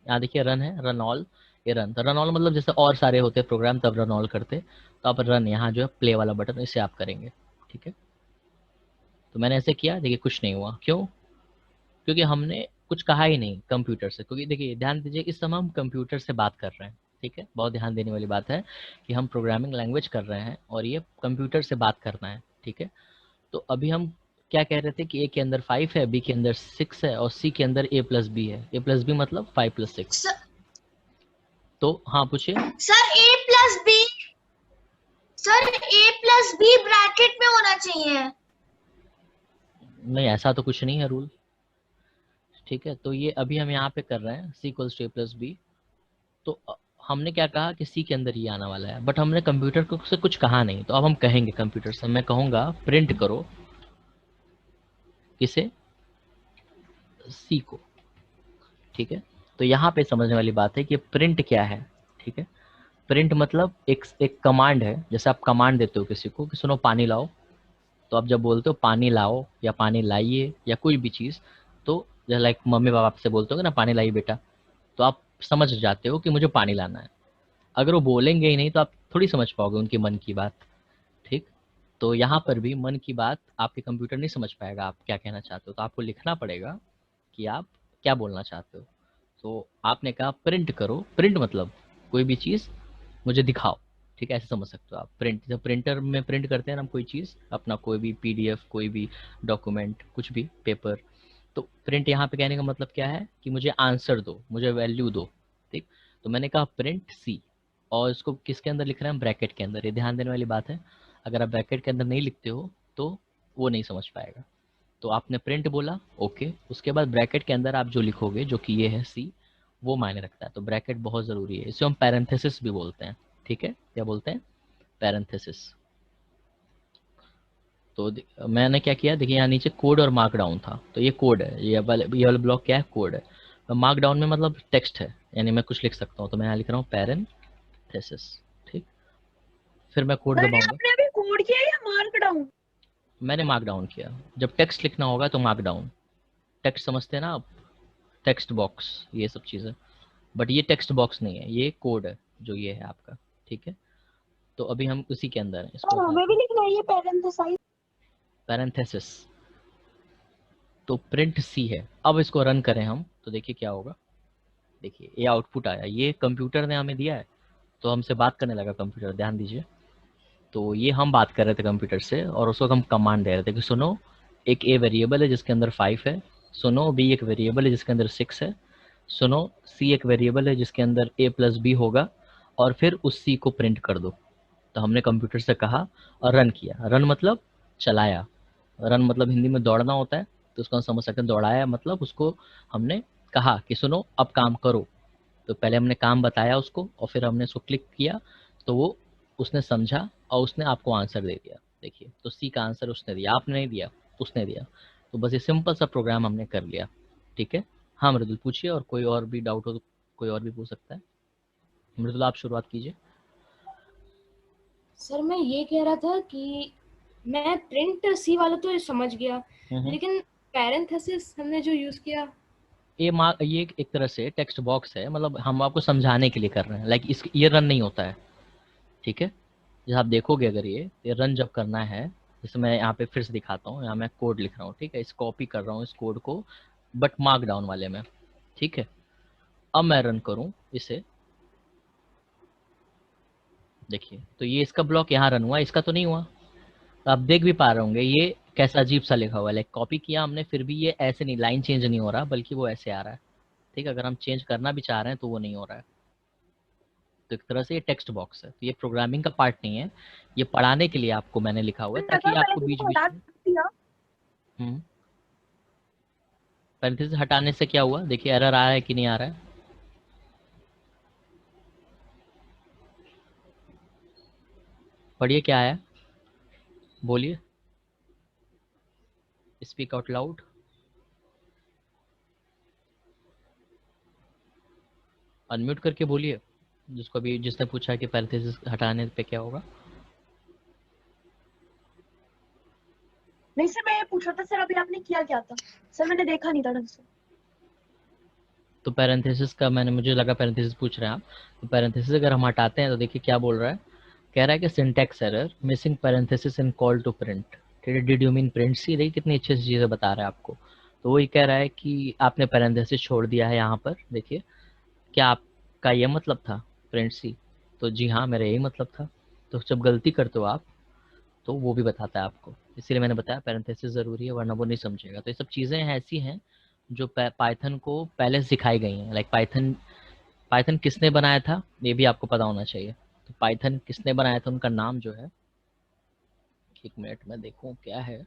यहाँ देखिए रन है, रन ऑल, ये रन, तो रन ऑल मतलब जैसे और सारे होते हैं प्रोग्राम तब रन ऑल करते, तो आप रन यहाँ जो है प्ले वाला बटन, इसे आप करेंगे, ठीक है। तो मैंने ऐसे किया, देखिए कुछ नहीं हुआ, क्यों? क्योंकि हमने कुछ कहा ही नहीं कंप्यूटर से, क्योंकि देखिए ध्यान दीजिए इस समय हम कंप्यूटर से बात कर रहे हैं, ठीक है, बहुत ध्यान देने वाली बात है कि हम प्रोग्रामिंग लैंग्वेज कर रहे हैं और ये कंप्यूटर से बात करना है, ठीक है। तो अभी हम क्या कह रहे थे कि ए के अंदर 5 है, बी के अंदर 6 है और सी के अंदर ए प्लस बी है, ए प्लस बी मतलब 5 प्लस 6। तो हाँ पूछिए। सर ए प्लस बी, सर ए प्लस बी ब्रैकेट में होना चाहिए। नहीं, ऐसा तो कुछ नहीं है रूल, ठीक है। तो ये अभी हम यहाँ पे कर रहे हैं C equals to A plus B, तो हमने क्या कहा कि सी के अंदर ये आने वाला है, बट हमने कंप्यूटर को से कुछ कहा नहीं, तो अब हम कहेंगे कंप्यूटर से, मैं कहूँगा प्रिंट करो, किसे, सी को, ठीक है। तो यहाँ पे समझने वाली बात है कि प्रिंट क्या है, ठीक है। प्रिंट मतलब एक कमांड है, जैसे आप कमांड देते हो किसी को कि सुनो पानी लाओ, तो आप जब बोलते हो पानी लाओ या पानी लाइए या कोई भी चीज़, तो जैसे लाइक मम्मी पापा आपसे बोलते हो ना पानी लाइए बेटा, तो आप समझ जाते हो कि मुझे पानी लाना है। अगर वो बोलेंगे ही नहीं तो आप थोड़ी समझ पाओगे उनके मन की बात, ठीक। तो यहाँ पर भी मन की बात आपके कंप्यूटर नहीं समझ पाएगा आप क्या कहना चाहते हो, तो आपको लिखना पड़ेगा कि आप क्या बोलना चाहते हो। तो आपने कहा प्रिंट करो, प्रिंट मतलब कोई भी चीज़ मुझे दिखाओ, ठीक है, ऐसे समझ सकते हो आप। प्रिंट, जब प्रिंटर में प्रिंट करते हैं ना हम कोई चीज़, अपना कोई भी पीडीएफ, कोई भी डॉक्यूमेंट, कुछ भी पेपर, तो प्रिंट यहाँ पे कहने का मतलब क्या है कि मुझे आंसर दो, मुझे वैल्यू दो, ठीक। तो मैंने कहा प्रिंट सी, और इसको किसके अंदर लिख रहे हैं, ब्रैकेट के अंदर, ये ध्यान देने वाली बात है। अगर आप ब्रैकेट के अंदर नहीं लिखते हो तो वो नहीं समझ पाएगा। तो आपने प्रिंट बोला, ओके, उसके बाद ब्रैकेट के अंदर आप जो लिखोगे, जो कि ये है सी, वो मायने रखता है। तो ब्रैकेट बहुत ज़रूरी है, इसे हम पैरेंथेसिस भी बोलते हैं, ठीक है, क्या बोलते हैं, पैरेंथेसिस। तो मैंने क्या किया, देखिए यहाँ नीचे कोड और मार्कडाउन था, तो ये कोड है, ये वाला ब्लॉक क्या है, कोड है। तो मार्कडाउन में मतलब टेक्स्ट है, यानी मैं कुछ लिख सकता हूँ, तो मैं यहाँ लिख रहा हूँ पैरेंथेसिस, ठीक। फिर मैं कोड मैंने दबाऊंगा, आपने अभी कोड किया या मार्क डाउन? मैंने मार्कडाउन किया। जब टेक्स्ट लिखना होगा तो मार्कडाउन, टेक्स्ट समझते हैं ना आप, टेक्स्ट बॉक्स, ये सब चीज़ें, बट ये टेक्स्ट बॉक्स नहीं है, ये कोड है जो ये है आपका, ठीक है। तो अभी हम उसी के अंदर हैं, इसको और हमें भी लिखना है ये पैरेंथेसाइज? पैरेंथेसिस। तो प्रिंट सी है, अब इसको रन करें हम तो देखिए क्या होगा। देखिए ये आउटपुट आया, ये कंप्यूटर ने हमें दिया है, तो हमसे बात करने लगा कंप्यूटर, ध्यान दीजिए। तो ये हम बात कर रहे थे कंप्यूटर से और उसको हम कमांड दे रहे थे कि सुनो एक ए वेरिएबल है जिसके अंदर 5 है, सुनो बी एक वेरिएबल है जिसके अंदर 6 है, सुनो सी एक वेरिएबल है जिसके अंदर ए प्लस बी होगा, और फिर उस सी को प्रिंट कर दो। तो हमने कंप्यूटर से कहा और रन किया। रन मतलब चलाया, रन मतलब हिंदी में दौड़ना होता है, तो उसको हम समझ सकते हैं, दौड़ाया मतलब उसको हमने कहा कि सुनो अब काम करो। तो पहले हमने काम बताया उसको और फिर हमने उसको क्लिक किया, तो वो उसने समझा और उसने आपको आंसर दे दिया। देखिए तो सी का आंसर उसने दिया, आपने नहीं दिया, उसने दिया। तो बस ये सिंपल सा प्रोग्राम हमने कर लिया, ठीक है। हाँ मृदुल पूछिए, और कोई और भी डाउट हो तो कोई और भी पूछ सकता है। मृदुल आप शुरुआत कीजिए। सर मैं ये कह रहा था कि मैं प्रिंट सी वाला तो समझ गया, लेकिन पैरेंथेसिस हमने जो यूज किया। ये एक तरह से टेक्स्ट बॉक्स है, मतलब हम आपको समझाने के लिए कर रहे हैं। लाइक इस ये रन नहीं होता है, ठीक है। जब आप देखोगे अगर ये रन जब करना है, जैसे मैं यहाँ पे फिर से दिखाता हूँ, यहाँ मैं कोड लिख रहा हूँ, ठीक है। इस कॉपी कर रहा हूँ इस कोड को, बट मार्क डाउन वाले में, ठीक है। अब मैं रन करूँ इसे, देखिए तो ये इसका ब्लॉक यहाँ रन हुआ, इसका तो नहीं हुआ। तो आप देख भी पा रहे होंगे ये कैसा अजीब सा लिखा हुआ है। लाइक कॉपी किया हमने, फिर भी ये ऐसे नहीं, लाइन चेंज नहीं हो रहा, बल्कि वो ऐसे आ रहा है, ठीक है। अगर हम चेंज करना भी चाह रहे हैं तो वो नहीं हो रहा है। तो एक तरह से ये टेक्स्ट बॉक्स है, तो ये प्रोग्रामिंग का पार्ट नहीं है, ये पढ़ाने के लिए आपको मैंने लिखा हुआ है, ताकि आपको बीच बीच में पैरेंथेसिस हटाने से क्या हुआ, देखिए एरर आ रहा है कि नहीं आ रहा है। पढ़िए क्या आया, बोलिए, स्पीक आउट लाउड। अनम्यूट करके बोलिए, जिसको भी जिसने पूछा है कि पैरेंथेसिस हटाने पे क्या होगा। नहीं सर, मैं ये पूछ रहा था सर, अभी आपने किया क्या था सर? मैंने देखा नहीं था ढंग से। तो पैरेंथेसिस का मैंने, मुझे लगा पैरेंथेसिस पूछ रहे हैं आप। तो पैरेंथेसिस अगर हम हटाते हैं तो देखिए क्या बोल रहा है, कह रहा है कि syntax error, missing parenthesis in call to print, ठीक है। Did you mean print see, देखिए कितनी अच्छी अच्छी चीज़ें बता रहा है आपको। तो वही कह रहा है कि आपने पैरेंथेसिस छोड़ दिया है यहाँ पर, देखिए क्या आपका ये मतलब था प्रिंट सी? तो जी हाँ, मेरा यही मतलब था। तो जब गलती करते हो आप तो वो भी बताता है आपको, इसीलिए मैंने बताया पैरेंथेसिस ज़रूरी है, वरना वो नहीं समझेगा। तो ये सब चीज़ें ऐसी हैं जो पाइथन को पहले सिखाई गई हैं। लाइक पाइथन पाइथन किसने बनाया था ये भी आपको पता होना चाहिए। तो पाइथन किसने बनाया था, उनका नाम जो है, एक मिनट में देखूं क्या है,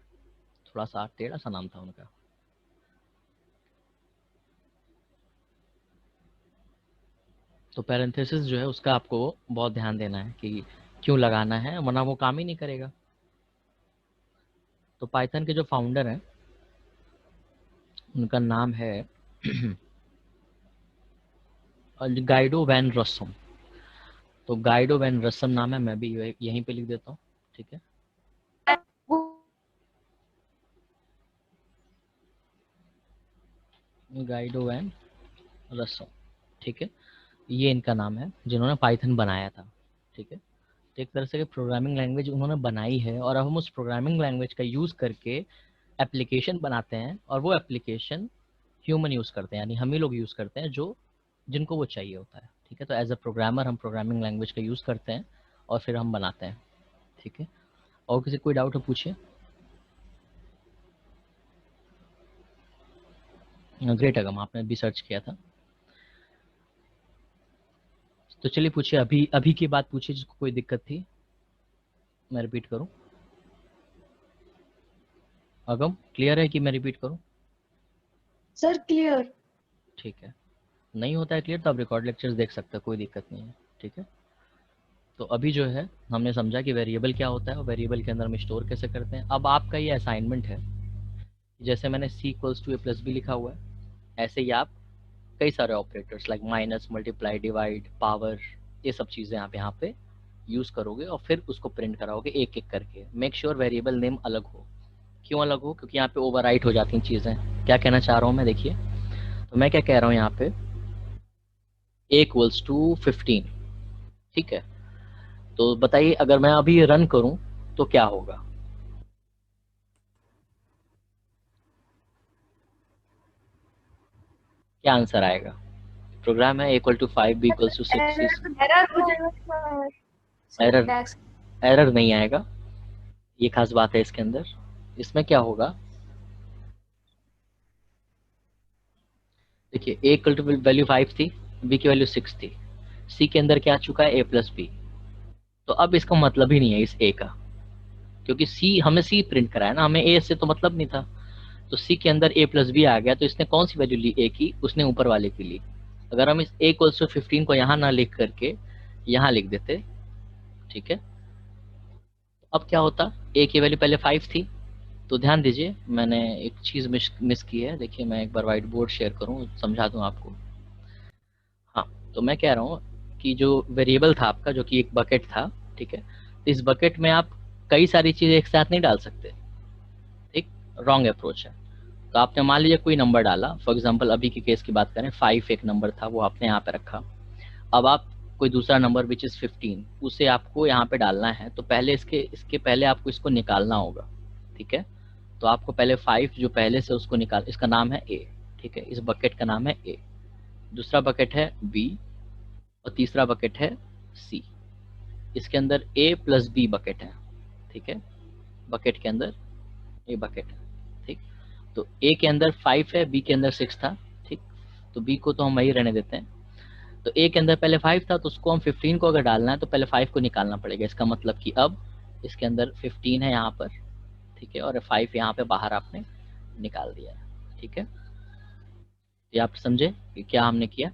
थोड़ा सा टेढ़ा सा नाम था उनका। तो पैरेंथेसिस जो है उसका आपको बहुत ध्यान देना है कि क्यों लगाना है, वरना वो काम ही नहीं करेगा। तो पाइथन के जो फाउंडर हैं उनका नाम है गाइडो वैन रॉसम। तो गाइडो वैन रॉसम नाम है, मैं भी यहीं पे लिख देता हूँ, ठीक है। गाइडो वैन रॉसम, ठीक है। ये इनका नाम है जिन्होंने पाइथन बनाया था, ठीक है। तो एक तरह से प्रोग्रामिंग लैंग्वेज उन्होंने बनाई है, और अब हम उस प्रोग्रामिंग लैंग्वेज का यूज़ करके एप्लीकेशन बनाते हैं, और वो एप्लीकेशन ह्यूमन यूज़ करते हैं, यानी हम ही लोग यूज़ करते हैं, जो जिनको वो चाहिए होता है, ठीक है। तो एज अ प्रोग्रामर हम प्रोग्रामिंग लैंग्वेज का यूज़ करते हैं और फिर हम बनाते हैं, ठीक है। और किसी कोई डाउट हो पूछिए। ग्रेट अगम, आपने भी सर्च किया था, तो चलिए पूछिए, अभी अभी की बात पूछिए जिसको कोई दिक्कत थी। मैं रिपीट करूं? अगम क्लियर है कि मैं रिपीट करूं? Sir clear. ठीक है, नहीं होता है क्लियर तो आप रिकॉर्ड लेक्चर्स देख सकते हैं, कोई दिक्कत नहीं है, ठीक है। तो अभी जो है हमने समझा कि वेरिएबल क्या होता है और वेरिएबल के अंदर हम स्टोर कैसे करते हैं। अब आपका ये असाइनमेंट है, जैसे मैंने c equals to A plus b लिखा हुआ है, ऐसे ही आप कई सारे operators like minus, multiply, divide, power, ये सब चीज़ें आप यहाँ पे यूज़ करोगे और फिर उसको प्रिंट कराओगे एक एक करके। मेक श्योर वेरिएबल नेम अलग हो। क्यों अलग हो? क्योंकि यहाँ पे ओवरराइट हो जाती हैं चीज़ें। क्या कहना चाह रहा हूँ मैं, देखिए तो मैं क्या कह रहा हूँ यहाँ पे, a इक्वल्स टू 15, ठीक है। तो बताइए अगर मैं अभी रन करूं तो क्या होगा? क्या आंसर आएगा? प्रोग्राम है equal to 5 b equals to 6। Error हो जाएगा, एरर सिंटैक्स। एरर नहीं आएगा, ये खास बात है इसके अंदर। इसमें क्या होगा, देखिए a इक्वल टू वैल्यू 5 थी, b की वैल्यू 6 थी, c के अंदर क्या आ चुका है a प्लस बी। तो अब इसका मतलब ही नहीं है इस a का, क्योंकि c हमें c प्रिंट कराया ना, हमें a से तो मतलब नहीं था। तो c के अंदर a प्लस बी आ गया, तो इसने कौन सी वैल्यू ली a की? उसने ऊपर वाले की ली। अगर हम इस a इक्वल्स टू 15 को यहाँ ना लिख करके यहाँ लिख देते, ठीक है, अब क्या होता, a की वैल्यू पहले 5 थी। तो ध्यान दीजिए, मैंने एक चीज़ मिस की है, देखिए मैं एक बार व्हाइट बोर्ड शेयर करूँ, समझा दूँ आपको। हाँ, तो मैं कह रहा हूँ कि जो वेरिएबल था आपका, जो कि एक बकेट था, ठीक है, तो इस बकेट में आप कई सारी चीजें एक साथ नहीं डाल सकते, एक रॉन्ग अप्रोच है। तो आपने मान लीजिए कोई नंबर डाला, फॉर एग्जांपल अभी के केस की बात करें 5 एक नंबर था, वो आपने यहाँ पे रखा। अब आप कोई दूसरा नंबर विच इज 15 उसे आपको यहाँ पे डालना है, तो पहले इसके पहले आपको इसको निकालना होगा, ठीक है। तो आपको पहले 5 जो पहले से उसको निकाल, इसका नाम है ए, ठीक है, इस बकेट का नाम है ए। दूसरा बकेट है बी और तीसरा बकेट है सी। इसके अंदर ए प्लस बी बकेट है, ठीक है, बकेट के अंदर ए बकेट है, ठीक। तो ए के अंदर 5 है, बी के अंदर 6 था, ठीक। तो बी को तो हम वही रहने देते हैं। तो ए के अंदर पहले 5 था, तो उसको हम 15 को अगर डालना है तो पहले 5 को निकालना पड़ेगा। इसका मतलब कि अब इसके अंदर 15 है यहाँ पर, ठीक है, और 5 यहाँ पे बाहर आपने निकाल दिया है, ठीक है। ये आप समझे कि क्या हमने किया।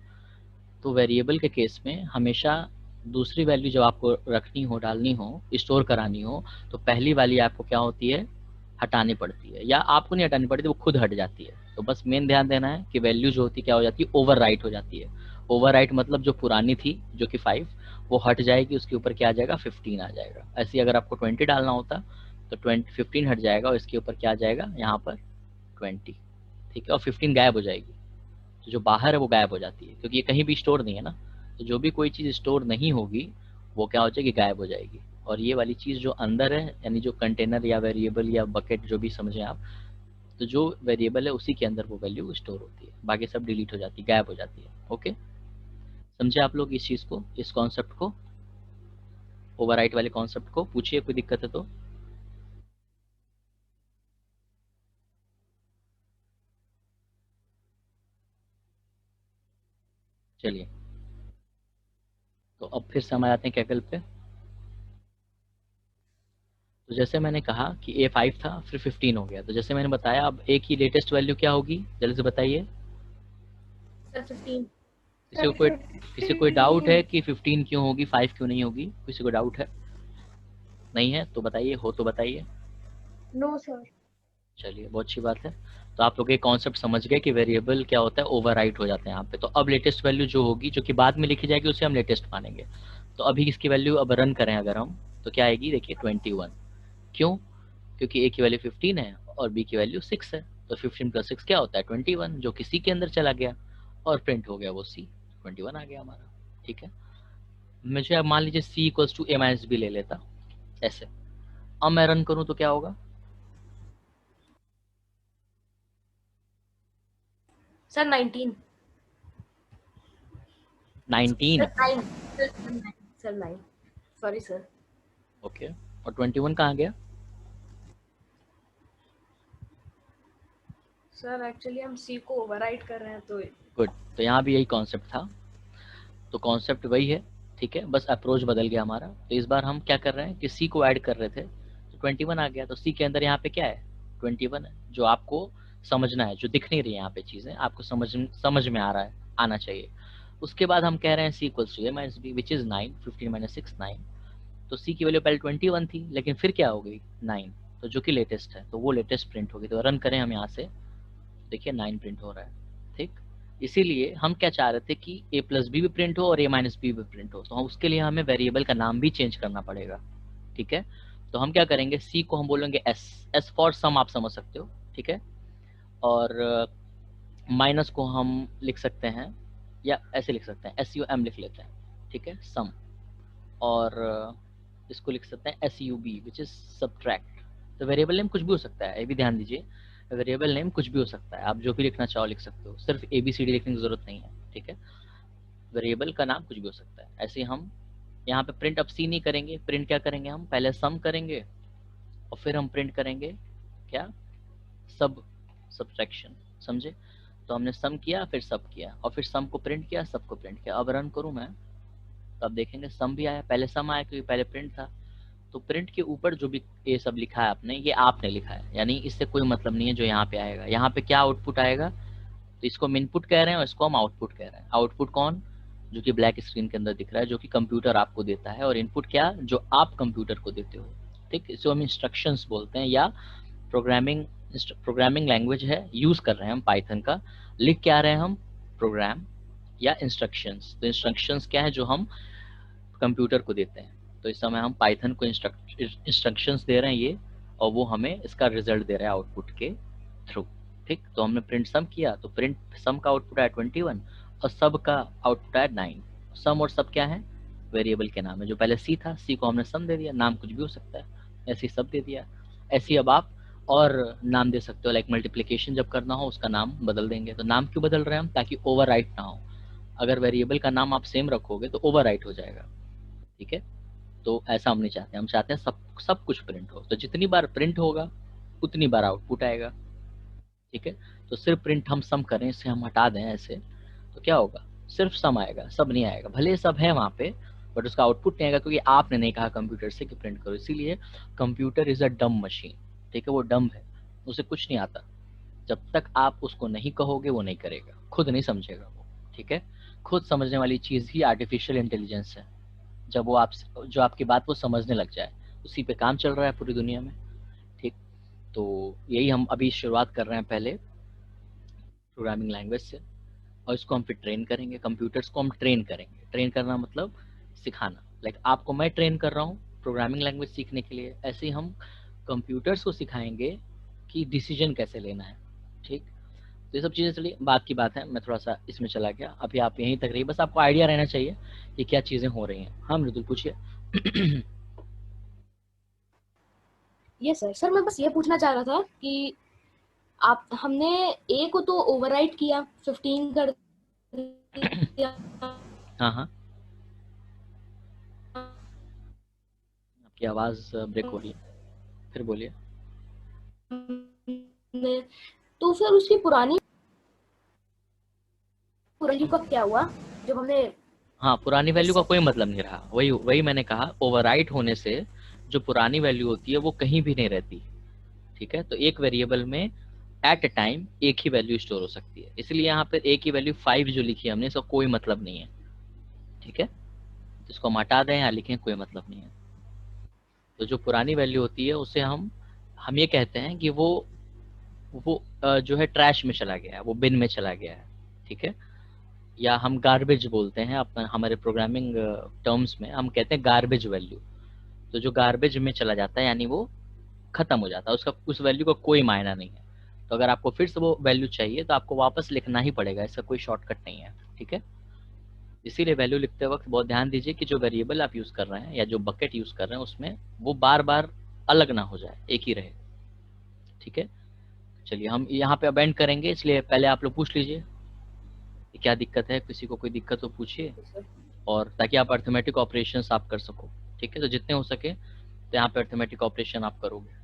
तो वेरिएबल के केस में हमेशा दूसरी वैल्यू जब आपको रखनी हो, डालनी हो, स्टोर करानी हो, तो पहली वाली आपको क्या होती है, हटानी पड़ती है, या आपको नहीं हटानी पड़ती, वो खुद हट जाती है। तो बस मेन ध्यान देना है कि वैल्यू जो होती है क्या हो जाती है, ओवरराइट हो जाती है। ओवरराइट मतलब जो पुरानी थी जो कि 5 वो हट जाएगी, उसके ऊपर क्या आ जाएगा, 15 आ जाएगा। ऐसे ही अगर आपको 20 डालना होता तो 15 हट जाएगा और इसके ऊपर क्या आ जाएगा, यहाँ पर 20, ठीक है, और 15 गायब हो जाएगी। तो जो बाहर है वो गायब हो जाती है, क्योंकि ये कहीं भी स्टोर नहीं है ना। तो जो भी कोई चीज़ स्टोर नहीं होगी वो क्या हो जाएगी, गायब हो जाएगी। और ये वाली चीज़ जो अंदर है, यानी जो कंटेनर या वेरिएबल या बकेट जो भी समझें आप, तो जो वेरिएबल है उसी के अंदर वो वैल्यू स्टोर होती है, बाकी सब डिलीट हो जाती है, गायब हो जाती है। ओके, समझे आप लोग इस चीज़ को, इस कॉन्सेप्ट को, ओवरराइट वाले कॉन्सेप्ट को। पूछिए कोई दिक्कत है तो। चलिए, तो अब फिर से हम आ जाते हैं कैकल पे। तो जैसे मैंने कहा कि ए 5 था, फिर 15 हो गया, तो जैसे मैंने बताया अब ए की लेटेस्ट वैल्यू क्या होगी, जल्दी से बताइए। सर 15। किसी को कोई डाउट है कि 15 क्यों होगी, 5 क्यों नहीं होगी? किसी को डाउट है? नहीं है तो बताइए, हो तो बताइए। No sir. चलिए, बहुत अच्छी बात है। तो आप लोग ये कॉन्सेप्ट समझ गए कि वेरिएबल क्या होता है, ओवरराइट हो जाते हैं यहाँ पे। तो अब लेटेस्ट वैल्यू जो होगी, जो कि बाद में लिखी जाएगी, उसे हम लेटेस्ट मानेंगे। तो अभी इसकी वैल्यू अब रन करें अगर हम, तो क्या आएगी, देखिए 21। क्यों? क्योंकि ए की वैल्यू 15 है और बी की वैल्यू 6 है। तो 15 प्लस 6 क्या होता है, 21, जो कि सी के अंदर चला गया और प्रिंट हो गया वो सी, 21 आ गया हमारा, ठीक है। मुझे अब मान लीजिए C equals to A minus B ले लेता, ऐसे। अब मैं रन करूं तो क्या होगा, sir 19। 19। Sir 9। Sir 9। Sorry sir. Okay, और 21 कहाँ गया? सर एक्चुअली हम सी को ओवरराइट कर रहे हैं तो। गुड, तो यहाँ भी यही कॉन्सेप्ट था। तो कॉन्सेप्ट वही है, ठीक है, बस अप्रोच बदल गया हमारा। तो इस बार हम क्या कर रहे हैं कि सी को ऐड कर रहे थे, तो 21 आ गया। तो सी के अंदर यहाँ पे क्या है, 21 है, जो आपको समझना है, जो दिख नहीं रही है यहाँ पे चीज़ें, आपको समझ में आ रहा है, आना चाहिए। उसके बाद हम कह रहे हैं C equals to A minus B which is 9, 15 माइनस 6 9। तो सी की वैल्यू पहले 21 थी, लेकिन फिर क्या हो गई, 9, तो जो कि लेटेस्ट है, तो वो लेटेस्ट प्रिंट होगी। तो रन करें हम यहाँ से, देखिए 9 प्रिंट हो रहा है, ठीक। इसीलिए हम क्या चाह रहे थे कि ए प्लस बी भी प्रिंट हो और ए माइनस बी भी प्रिंट हो, तो हम उसके लिए हमें वेरिएबल का नाम भी चेंज करना पड़ेगा, ठीक है। तो हम क्या करेंगे, सी को हम बोलेंगे एस, एस फॉर सम, आप समझ सकते हो, ठीक है। और माइनस को हम लिख सकते हैं, या ऐसे लिख सकते हैं, एस यू एम लिख लेते हैं, ठीक है, सम। और इसको लिख सकते हैं S U B which is subtract. तो वेरिएबल नेम कुछ भी हो सकता है, ये भी ध्यान दीजिए, वेरिएबल नेम कुछ भी हो सकता है, आप जो भी लिखना चाहो लिख सकते हो, सिर्फ ए बी सी डी लिखने की जरूरत नहीं है, ठीक है। वेरिएबल का नाम कुछ भी हो सकता है। ऐसे हम यहाँ पे प्रिंट अब सी नहीं करेंगे, प्रिंट क्या करेंगे, हम पहले सम करेंगे और फिर हम प्रिंट करेंगे क्या, सब, सब्ट्रैक्शन, समझे। तो हमने सम किया, फिर सब किया, और फिर सम को प्रिंट किया, सब को प्रिंट किया। अब रन करूँ मैं, तो अब देखेंगे सम भी आया, पहले सम आया क्योंकि पहले प्रिंट था। तो प्रिंट के ऊपर जो भी ये सब लिखा है आपने, ये आपने लिखा है, यानी इससे कोई मतलब नहीं है जो यहाँ पे आएगा। यहाँ पे क्या आउटपुट आएगा, तो इसको हम इनपुट कह रहे हैं और इसको हम आउटपुट कह रहे हैं। आउटपुट कौन, जो कि ब्लैक स्क्रीन के अंदर दिख रहा है, जो कि कंप्यूटर आपको देता है, और इनपुट क्या, जो आप कंप्यूटर को देते हो, ठीक। इसको हम इंस्ट्रक्शंस बोलते हैं, या प्रोग्रामिंग लैंग्वेज है, यूज कर रहे हैं हम पाइथन का। लिख क्या रहे हैं हम, प्रोग्राम या इंस्ट्रक्शंस। तो इंस्ट्रक्शंस क्या है, जो हम कंप्यूटर को देते हैं। तो इस समय हम पाइथन को इंस्ट्रक्शंस दे रहे हैं ये, और वो हमें इसका रिजल्ट दे रहा है आउटपुट के थ्रू। ठीक, तो हमने प्रिंट सम किया, तो प्रिंट सम का आउटपुट है 21 और सब का आउटपुट है 9। सम और सब क्या है, वेरिएबल के नाम है। जो पहले सी था, सी को हमने सम दे दिया, नाम कुछ भी हो सकता है, ऐसे ही सब दे दिया। ऐसे ही अब आप और नाम दे सकते हो, लाइक मल्टीप्लिकेशन जब करना हो उसका नाम बदल देंगे। तो नाम क्यों बदल रहे हैं हम, ताकि ओवरराइट ना हो। अगर वेरिएबल का नाम आप सेम रखोगे तो ओवरराइट हो जाएगा। ठीक है, तो ऐसा हम नहीं चाहते, हम चाहते हैं सब कुछ प्रिंट हो। तो जितनी बार प्रिंट होगा उतनी बार आउटपुट आएगा। ठीक है, तो सिर्फ प्रिंट हम सम करें, इसे हम हटा दें ऐसे, तो क्या होगा, सिर्फ सम आएगा, सब नहीं आएगा। भले सब है वहाँ पे, बट उसका आउटपुट नहीं आएगा, क्योंकि आपने नहीं कहा कंप्यूटर से कि प्रिंट करो। इसीलिए कंप्यूटर इज अ डम मशीन। ठीक है, वो डम है, उसे कुछ नहीं आता। जब तक आप उसको नहीं कहोगे वो नहीं करेगा, खुद नहीं समझेगा वो। ठीक है, खुद समझने वाली चीज ही आर्टिफिशियल इंटेलिजेंस है। जब वो आप जो आपकी बात वो समझने लग जाए, उसी पे काम चल रहा है पूरी दुनिया में। ठीक, तो यही हम अभी शुरुआत कर रहे हैं पहले प्रोग्रामिंग लैंग्वेज से, और इसको हम फिर ट्रेन करेंगे। कंप्यूटर्स को हम ट्रेन करेंगे। ट्रेन करना मतलब सिखाना। लाइक आपको मैं ट्रेन कर रहा हूँ प्रोग्रामिंग लैंग्वेज सीखने के लिए, ऐसे ही हम कंप्यूटर्स को सिखाएंगे कि डिसीजन कैसे लेना है। ठीक, तो ये सब चीज़ें, चलिए बात की बात है, मैं थोड़ा सा इसमें चला गया। अभी आप यहीं तक रहिए, बस आपको आइडिया रहना चाहिए कि क्या चीज़ें हो रही हैं। हाँ मृदुल पूछिए। ये सर मैं बस ये पूछना चाह रहा था कि हमने ए को तो ओवरराइट किया, 15 कर दिया। हाँ हाँ, आपकी आवाज़ ब्रेक हो रही है, फिर बोलिए। तो फिर उसकी पुरानी वैल्यू का क्या हुआ जब हमने, हाँ, पुरानी वैल्यू का कोई मतलब नहीं रहा। वही मैंने कहा, ओवरराइट होने से जो पुरानी वैल्यू होती है वो कहीं भी नहीं रहती। ठीक है, तो एक वेरिएबल में एट ए टाइम एक ही वैल्यू स्टोर हो सकती है। इसलिए यहाँ पे एक ही वैल्यू 5 जो लिखी है हमने, इसका कोई मतलब नहीं है। ठीक है, तो इसको हम हटा दें, यहाँ लिखें, कोई मतलब नहीं है। तो जो पुरानी वैल्यू होती है उसे हम ये कहते हैं कि वो जो है ट्रैश में चला गया है, वो बिन में चला गया है। ठीक है, या हम गार्बेज बोलते हैं अपना, हमारे प्रोग्रामिंग टर्म्स में हम कहते हैं गार्बेज वैल्यू। तो जो गार्बेज में चला जाता है यानी वो खत्म हो जाता है, उसका उस वैल्यू का कोई मायना नहीं है। तो अगर आपको फिर से वो वैल्यू चाहिए तो आपको वापस लिखना ही पड़ेगा, इसका कोई शॉर्टकट नहीं है। ठीक है, इसीलिए वैल्यू लिखते वक्त बहुत ध्यान दीजिए कि जो वेरिएबल आप यूज कर रहे हैं या जो बकेट यूज कर रहे हैं उसमें वो बार बार अलग ना हो जाए, एक ही रहे। ठीक है, चलिए हम यहाँ पे अब एंड करेंगे, इसलिए पहले आप लोग पूछ लीजिए कि क्या दिक्कत है। किसी को कोई दिक्कत तो पूछिए, और ताकि आप अर्थमेटिक ऑपरेशंस आप कर सको। ठीक है, तो जितने हो सके तो यहाँ पे अर्थमेटिक ऑपरेशन आप करोगे।